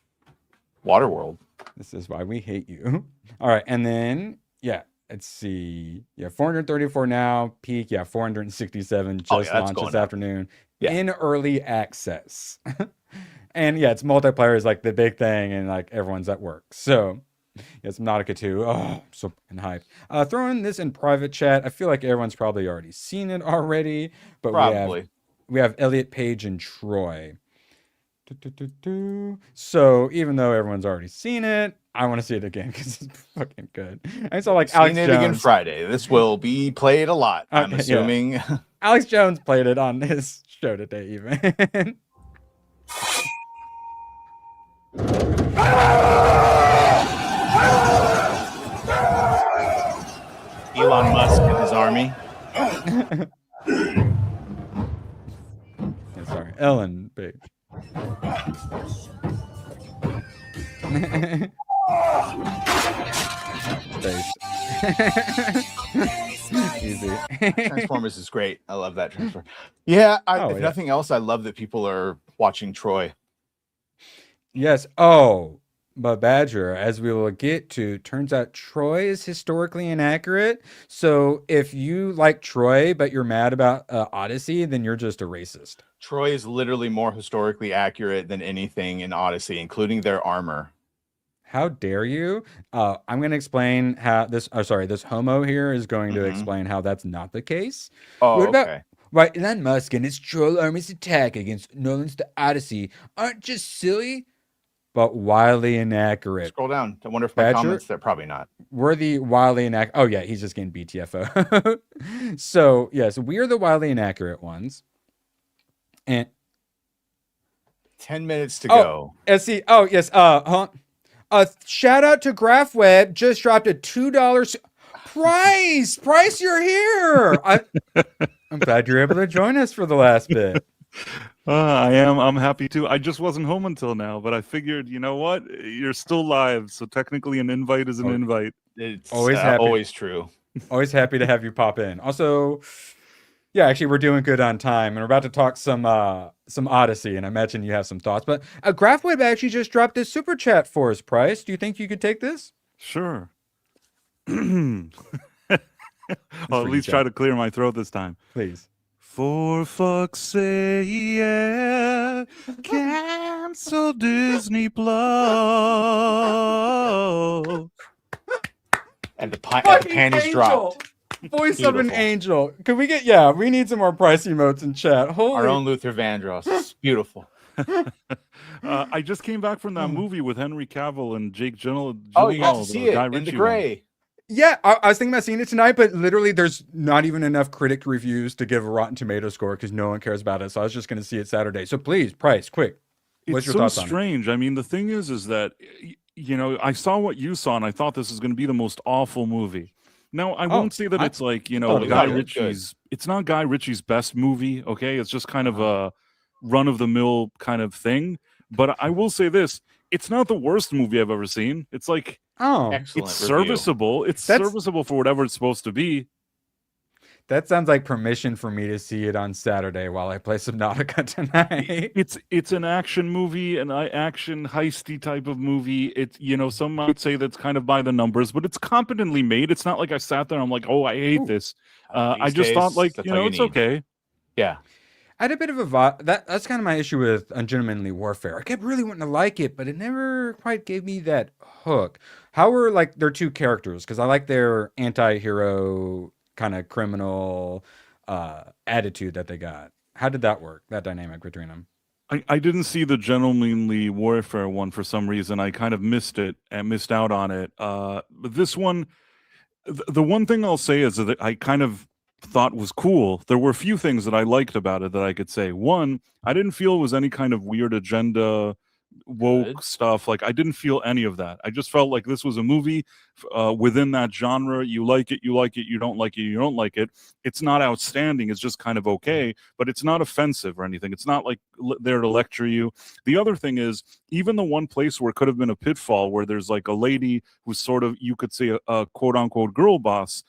Waterworld. This is why we hate you. All right, and then, yeah. Let's see. Yeah, 434 now. Peak, 467. Just launched this afternoon. Yeah. In early access. And yeah, it's multiplayer is like the big thing, and like everyone's at work. So yeah, Subnautica 2. Oh, so hyped. Throwing this in private chat. I feel like everyone's probably already seen it already. But we have Elliot Page and Troy. So even though everyone's already seen it, I want to see it again because it's fucking good. I saw like Alex Jones. Again Friday. This will be played a lot. I'm assuming. Yeah. Alex Jones played it on his show today, even. Elon Musk and his army. Sorry, Ellen Page. face. Easy. Transformers is great. I love that Transformers. Yeah, if yeah. nothing else, I love that people are watching Troy. Yes. Oh, but Badger, as we will get to, turns out Troy is historically inaccurate. So if you like Troy, but you're mad about Odyssey, then you're just a racist. Troy is literally more historically accurate than anything in Odyssey, including their armor. How dare you? I'm going to explain how this, this homo here is going to explain how that's not the case. Oh, What about, okay. right, Elon Musk and his troll army's attack against Nolan's The Odyssey aren't just silly, but wildly inaccurate. Scroll down. I wonder if my Badger? comments, they're probably not. We're the wildly inaccurate. Oh, yeah, he's just getting BTFO. So, yes, we are the wildly inaccurate ones. And 10 minutes to go. See, oh, yes. Shout out to GraphWeb. Just dropped a $2 price. You're here. I'm glad you're able to join us for the last bit. I am. I'm happy to. I just wasn't home until now, but I figured, you know what? You're still live, so technically an invite is an invite. It's Always happy. always true. Always happy to have you pop in. Also, yeah, actually, we're doing good on time, and we're about to talk some Odyssey, and I imagine you have some thoughts. But GraphWeb actually just dropped this super chat for us, Price. Do you think you could take this? Sure. I'll at least try to clear my throat this time. Please. For fuck's sake, yeah, cancel Disney Plus. And the panties dropped. Voice of an angel. Could we get, we need some more Price emotes in chat. Holy. Our own Luther Vandross. It's beautiful. I just came back from that movie with Henry Cavill and Jake Gyllenhaal. Oh, you got to see it Guy in the Ritchie gray. one. Yeah, I was thinking about seeing it tonight, but literally there's not even enough critic reviews to give a Rotten Tomato score because no one cares about it. So I was just going to see it Saturday. So please, Price, quick. What's It's your thoughts so on it? strange. I mean, the thing is that, you know, I saw what you saw and I thought this was going to be the most awful movie. Now, I won't say that it's like, you know, Guy Ritchie's, it's not Guy Ritchie's best movie, okay? It's just kind of a run-of-the-mill kind of thing. But I will say this, it's not the worst movie I've ever seen. It's like, excellent it's review. serviceable. It's serviceable for whatever it's supposed to be. That sounds like permission for me to see it on Saturday while I play Subnautica tonight. It's an action movie, an action heisty type of movie. It's, you know, some might say that's kind of by the numbers, but it's competently made. It's not like I sat there and I'm like, oh, I hate this. I just thought, like, you know, it's okay. Yeah. I had a bit of a vibe. That's kind of my issue with Ungentlemanly Warfare. I kept really wanting to like it, but it never quite gave me that hook. How were, like, their two characters? Because I like their anti-hero kind of criminal attitude that they got. How did that work, that dynamic between them? I didn't see the Gentlemanly Warfare one for some reason. I kind of missed it and missed out on it. But this one, the one thing I'll say is that I kind of thought was cool. There were a few things that I liked about it that I could say. One, I didn't feel it was any kind of weird agenda, woke stuff. Like, I didn't feel any of that. I just felt like this was a movie within that genre. You like it, you like it. You don't like it, you don't like it. It's not outstanding. It's just kind of okay, but it's not offensive or anything. It's not like there to lecture you. The other thing is, even the one place where it could have been a pitfall, where there's like a lady who's sort of, you could say, a quote unquote girl boss.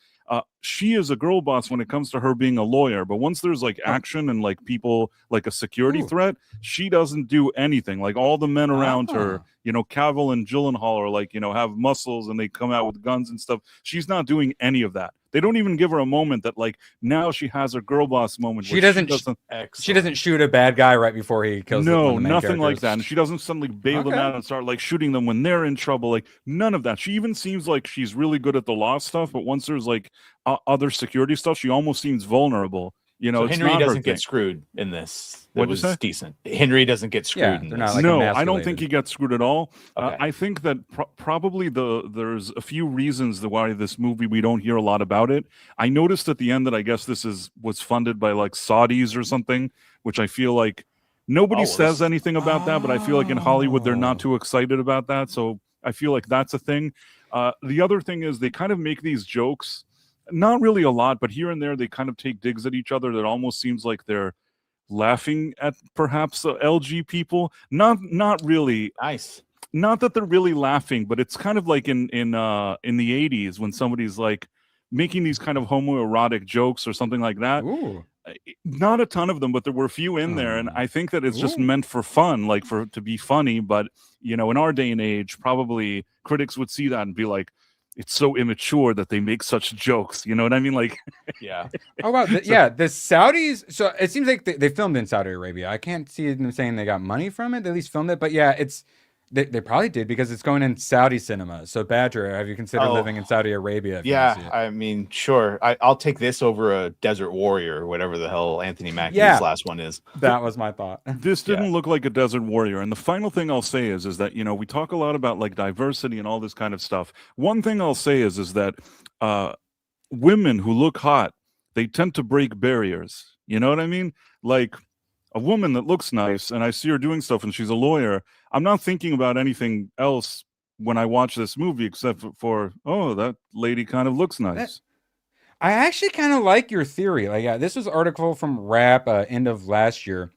She is a girl boss when it comes to her being a lawyer, but once there's like action and like people, like a security threat, she doesn't do anything. Like, all the men around her, you know, Cavill and Gyllenhaal are like, you know, have muscles and they come out with guns and stuff. She's not doing any of that. They don't even give her a moment that, like, now she has her girl boss moment. She doesn't shoot a bad guy right before he kills one of the main nothing like characters. that. And she doesn't suddenly bail them out and start like shooting them when they're in trouble. Like, none of that. She even seems like she's really good at the law stuff, but once there's like other security stuff, she almost seems vulnerable. You know, So it's Henry not her doesn't get thing. screwed in this. What'd It you say? was decent. Henry doesn't get screwed in this. No, I don't think he gets screwed at all. I think that probably there's a few reasons why this movie, we don't hear a lot about it. I noticed at the end that I guess this was funded by like Saudis or something, which I feel like nobody says anything about that, but I feel like in Hollywood they're not too excited about that. So I feel like that's a thing. The other thing is they kind of make these jokes, not really a lot, but here and there they kind of take digs at each other that almost seems like they're laughing at perhaps LG people. Not really. Nice. not that they're really laughing, but it's kind of like in the 80s when somebody's like making these kind of homoerotic jokes or something like that. Ooh. Not a ton of them, but there were a few in there, and I think that it's just meant for fun, like to be funny. But in our day and age, probably critics would see that and be like, "It's so immature that they make such jokes." You know what I mean? Like, yeah. Oh wow, the Saudis. So it seems like they filmed in Saudi Arabia. I can't see them saying they got money from it. They at least filmed it, but yeah, they probably did because it's going in Saudi cinemas. So Badger, have you considered living in Saudi Arabia? Yeah, I mean, sure. I'll take this over a Desert Warrior or whatever the hell Anthony Mackie's last one is. That was my thought. This didn't look like a Desert Warrior. And the final thing I'll say is that, we talk a lot about like diversity and all this kind of stuff. One thing I'll say is that women who look hot, they tend to break barriers. You know what I mean? Like a woman that looks nice and I see her doing stuff and she's a lawyer, I'm not thinking about anything else when I watch this movie except for, oh, that lady kind of looks nice. I actually kind of like your theory. Like, this was an article from Rap end of last year.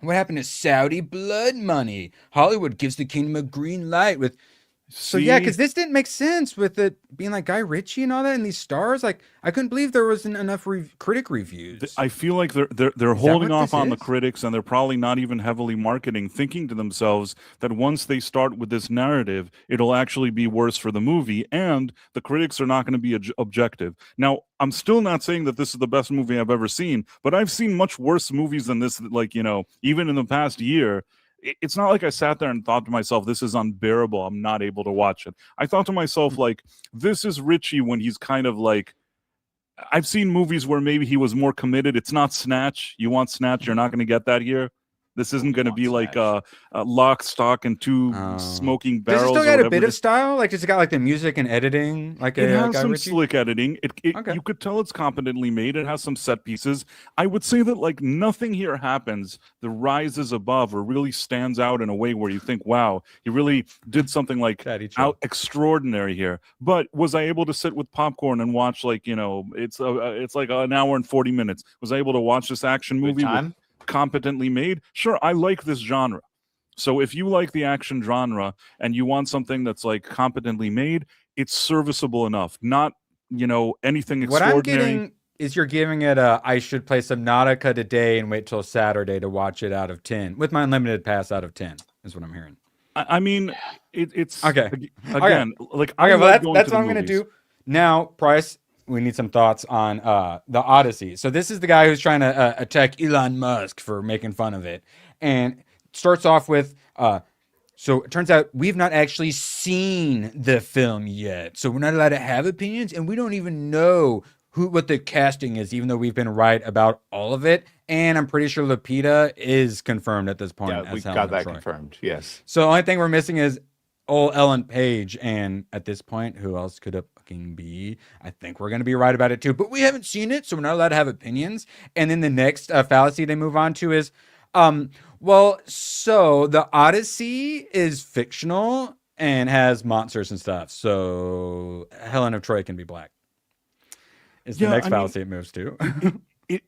What happened to Saudi blood money? Hollywood gives the kingdom a green light with. So yeah, because this didn't make sense with it being like Guy Ritchie and all that, and these stars. Like, I couldn't believe there wasn't enough critic reviews. I feel like they're holding off on the critics, and they're probably not even heavily marketing, thinking to themselves that once they start with this narrative, it'll actually be worse for the movie, and the critics are not going to be objective. Now, I'm still not saying that this is the best movie I've ever seen, but I've seen much worse movies than this. Like, even in the past year. It's not like I sat there and thought to myself, this is unbearable, I'm not able to watch it. I thought to myself, like, this is Ritchie when he's kind of like, I've seen movies where maybe he was more committed. It's not Snatch. You want Snatch, you're not going to get that here. This isn't going to be like a Lock, Stock, and Two Smoking Barrels. Does it still got a bit of style? Like, does it got like the music and editing? Like it has Guy some Ritchie? slick editing. You could tell it's competently made. It has some set pieces. I would say that like nothing here happens that rises above or really stands out in a way where you think, wow, he really did something like extraordinary here. But was I able to sit with popcorn and watch like, it's like an hour and 40 minutes. Was I able to watch this action movie competently made? Sure, I like this genre. So if you like the action genre and you want something that's like competently made, it's serviceable enough. Not, anything extraordinary. What I'm getting is you're giving it I should play Subnautica today and wait till Saturday to watch it out of 10 with my unlimited pass out of 10 is what I'm hearing. I mean, it's okay. Again, like well, that's what I'm gonna do now. Price, we need some thoughts on the Odyssey. So this is the guy who's trying to attack Elon Musk for making fun of it, and starts off with so it turns out we've not actually seen the film yet, so we're not allowed to have opinions, and we don't even know what the casting is, even though we've been right about all of it. And I'm pretty sure Lupita is confirmed at this point. Yeah, we got that confirmed. Yes. So the only thing we're missing is old Ellen Page, and at this point, who else could it fucking be? I think we're gonna be right about it too, but we haven't seen it, so we're not allowed to have opinions. And then the next fallacy they move on to is, well, so the Odyssey is fictional and has monsters and stuff, so Helen of Troy can be black. Is the next fallacy it moves to.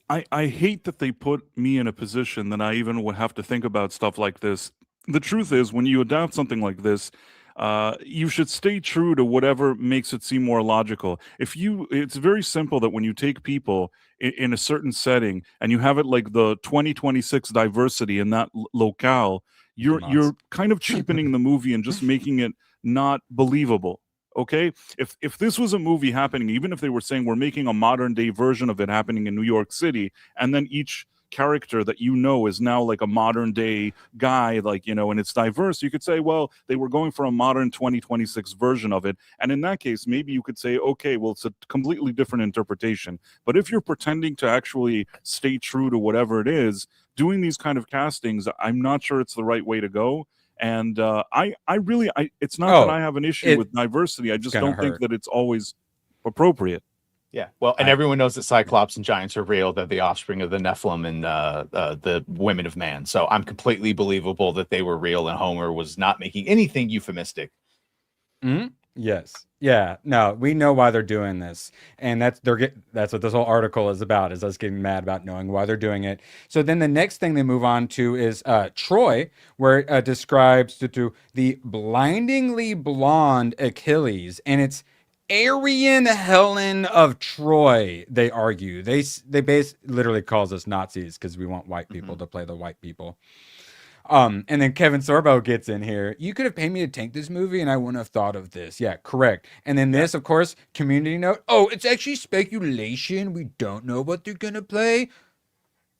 I hate that they put me in a position that I even would have to think about stuff like this. The truth is, when you adapt something like this, you should stay true to whatever makes it seem more logical. It's very simple that when you take people in a certain setting and you have it like the 2026 diversity in that locale, you're kind of cheapening the movie and just making it not believable. Okay, if this was a movie happening, even if they were saying we're making a modern day version of it happening in New York City, and then each character that is now like a modern day guy, like, and it's diverse, you could say, well, they were going for a modern 2026 version of it. And in that case, maybe you could say, okay, well, it's a completely different interpretation. But if you're pretending to actually stay true to whatever it is, doing these kind of castings, I'm not sure it's the right way to go. And it's not that I have an issue with diversity. I just don't think that it's always appropriate. Yeah, well, and everyone knows that Cyclops and giants are real. They're the offspring of the Nephilim and the women of man. So I'm completely believable that they were real, and Homer was not making anything euphemistic. Mm-hmm. Yes. Yeah. No, we know why they're doing this, and that's what this whole article is about. Is us getting mad about knowing why they're doing it. So then the next thing they move on to is Troy, where it describes to the blindingly blonde Achilles, and it's Aryan Helen of Troy. They argue they literally calls us Nazis because we want white people to play the white people. And then Kevin Sorbo gets in here. You could have paid me to tank this movie and I wouldn't have thought of this. Yeah, correct. And then this, of course, community note. Oh, it's actually speculation. We don't know what they're going to play.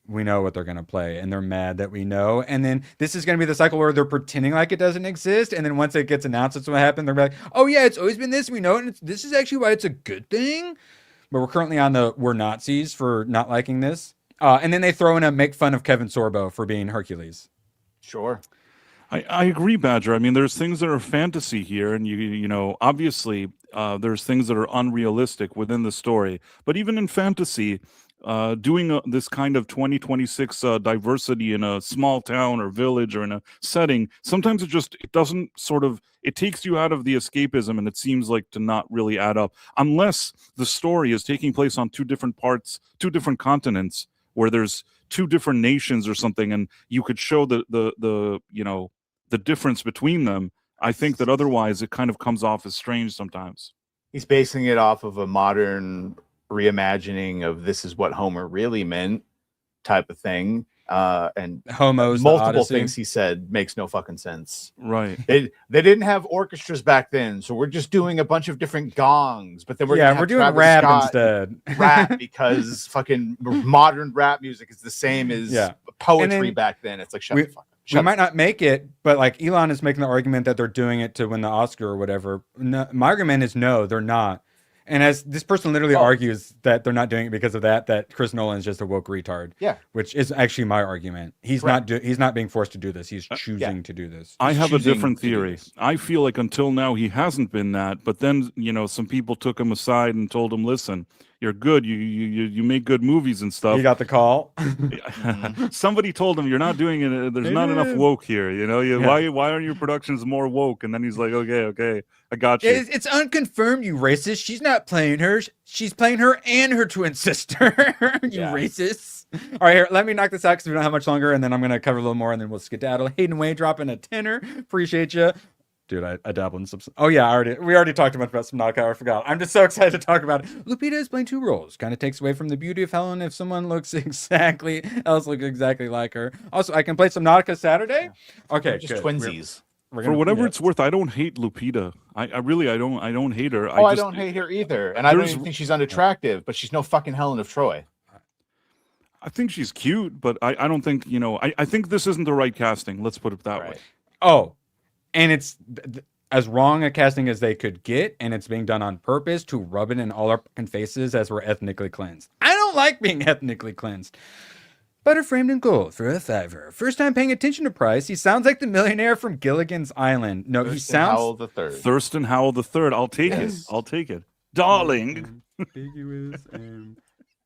We know what they're going to play, and they're mad that we know. And then this is going to be the cycle where they're pretending like it doesn't exist. And then once it gets announced, that's what happened. They're like, oh, yeah, it's always been this. We know it. And this is actually why it's a good thing. But we're currently on the we're Nazis for not liking this. And then they throw in a make fun of Kevin Sorbo for being Hercules. Sure. I agree, Badger. I mean, there's things that are fantasy here, and you know, obviously, there's things that are unrealistic within the story. But even in fantasy, doing this kind of 2026 diversity in a small town or village or in a setting, sometimes it doesn't it takes you out of the escapism, and it seems like to not really add up unless the story is taking place on two different continents where there's two different nations or something, and you could show the you know, the difference between them. I think that otherwise it kind of comes off as strange sometimes. He's basing it off of a modern reimagining of this is what Homer really meant type of thing. And Homos, multiple things he said makes no fucking sense. Right. They didn't have orchestras back then, so we're just doing a bunch of different gongs. But then we're doing Travis rap Scott instead. Rap because fucking modern rap music is the same as poetry back then. It's like shut the fuck up. We might not make it, but like Elon is making the argument that they're doing it to win the Oscar or whatever. No, my argument is no, they're not. And as this person literally argues that they're not doing it because of that Chris Nolan is just a woke retard. Yeah. Which is actually my argument. He's not being forced to do this. He's choosing to do this. I have a different theory. I feel like until now he hasn't been that, but then, you know, some people took him aside and told him, listen, you're good. You make good movies and stuff. He got the call. Somebody told him you're not doing it. There's not enough woke here. You know, why aren't your productions more woke? And then he's like, okay, I got you. It's unconfirmed, you racist. She's not playing her. She's playing her and her twin sister. You racist. All right, here, let me knock this out because we don't have much longer, and then I'm gonna cover a little more, and then we'll skedaddle. Hayden Way dropping a tenner. Appreciate you. Dude, I dabble in some. Oh yeah, we already talked about Subnautica. I forgot. I'm just so excited to talk about it. Lupita is playing two roles. Kind of takes away from the beauty of Helen if someone looks exactly like her. Also, I can play Subnautica Saturday. Okay, just good. Twinsies. For whatever it's worth, I don't hate Lupita. I really don't hate her. I don't hate her either, and I don't even think she's unattractive. But she's no fucking Helen of Troy. I think she's cute, but I don't think, you know. I think this isn't the right casting. Let's put it that way. Oh. And it's as wrong a casting as they could get, and it's being done on purpose to rub it in all our fucking faces as we're ethnically cleansed. I don't like being ethnically cleansed. Butter framed in gold for a $5. First time paying attention to price, he sounds like the millionaire from Gilligan's Island. No, he sounds... Thurston Howell III. I'll take it. I'll take it. Darling. Ambiguous and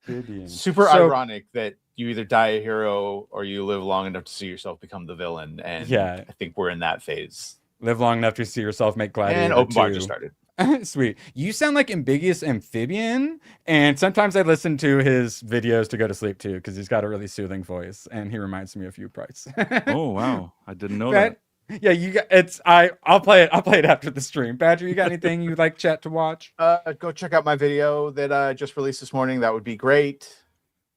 amphibian. Super ironic that you either die a hero or you live long enough to see yourself become the villain. And I think we're in that phase. Live long enough to see yourself make Gladiator. And Open Bar just started. Sweet. You sound like ambiguous amphibian. And sometimes I listen to his videos to go to sleep too, because he's got a really soothing voice and he reminds me of you, Price. Oh, wow. I didn't know that. Yeah, you got I'll play it after the stream. Badger, you got anything you'd like chat to watch? Go check out my video that I just released this morning. That would be great.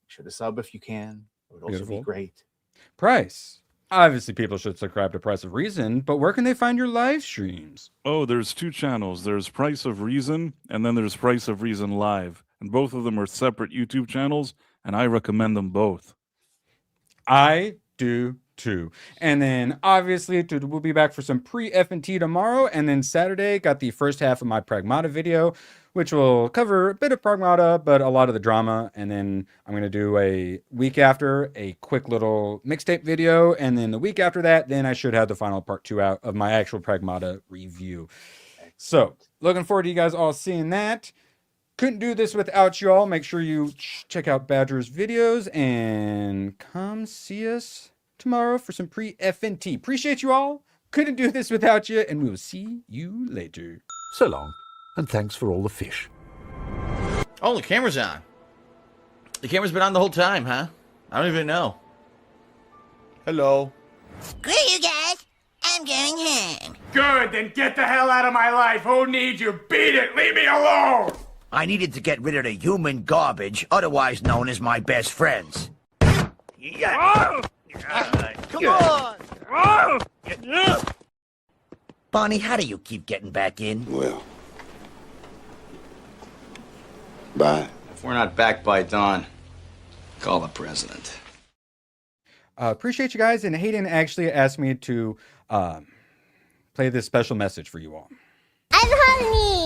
Should have sub if you can. It would also be great. Price. Obviously, people should subscribe to Price of Reason, but where can they find your live streams? Oh, there's two channels. There's Price of Reason, and then there's Price of Reason Live. And both of them are separate YouTube channels, and I recommend them both. I do too. And then, obviously, we'll be back for some pre-F&T tomorrow, and then Saturday, got the first half of my Pragmata video, which will cover a bit of Pragmata, but a lot of the drama. And then I'm going to do a week after a quick little mixtape video. And then the week after that, then I should have the final part 2 out of my actual Pragmata review. So looking forward to you guys all seeing that. Couldn't do this without you all. Make sure you check out Badger's videos and come see us tomorrow for some pre-F&T. Appreciate you all. Couldn't do this without you. And we will see you later. So long, and thanks for all the fish. Oh, the camera's on. The camera's been on the whole time, huh? I don't even know. Hello. Screw you guys. I'm going home. Good, then get the hell out of my life. Who needs you? Beat it. Leave me alone. I needed to get rid of the human garbage, otherwise known as my best friends. Come on. Bonnie, how do you keep getting back in? Well, bye. If we're not back by dawn, call the president. Appreciate you guys, and Hayden actually asked me to play this special message for you all. I'm horny.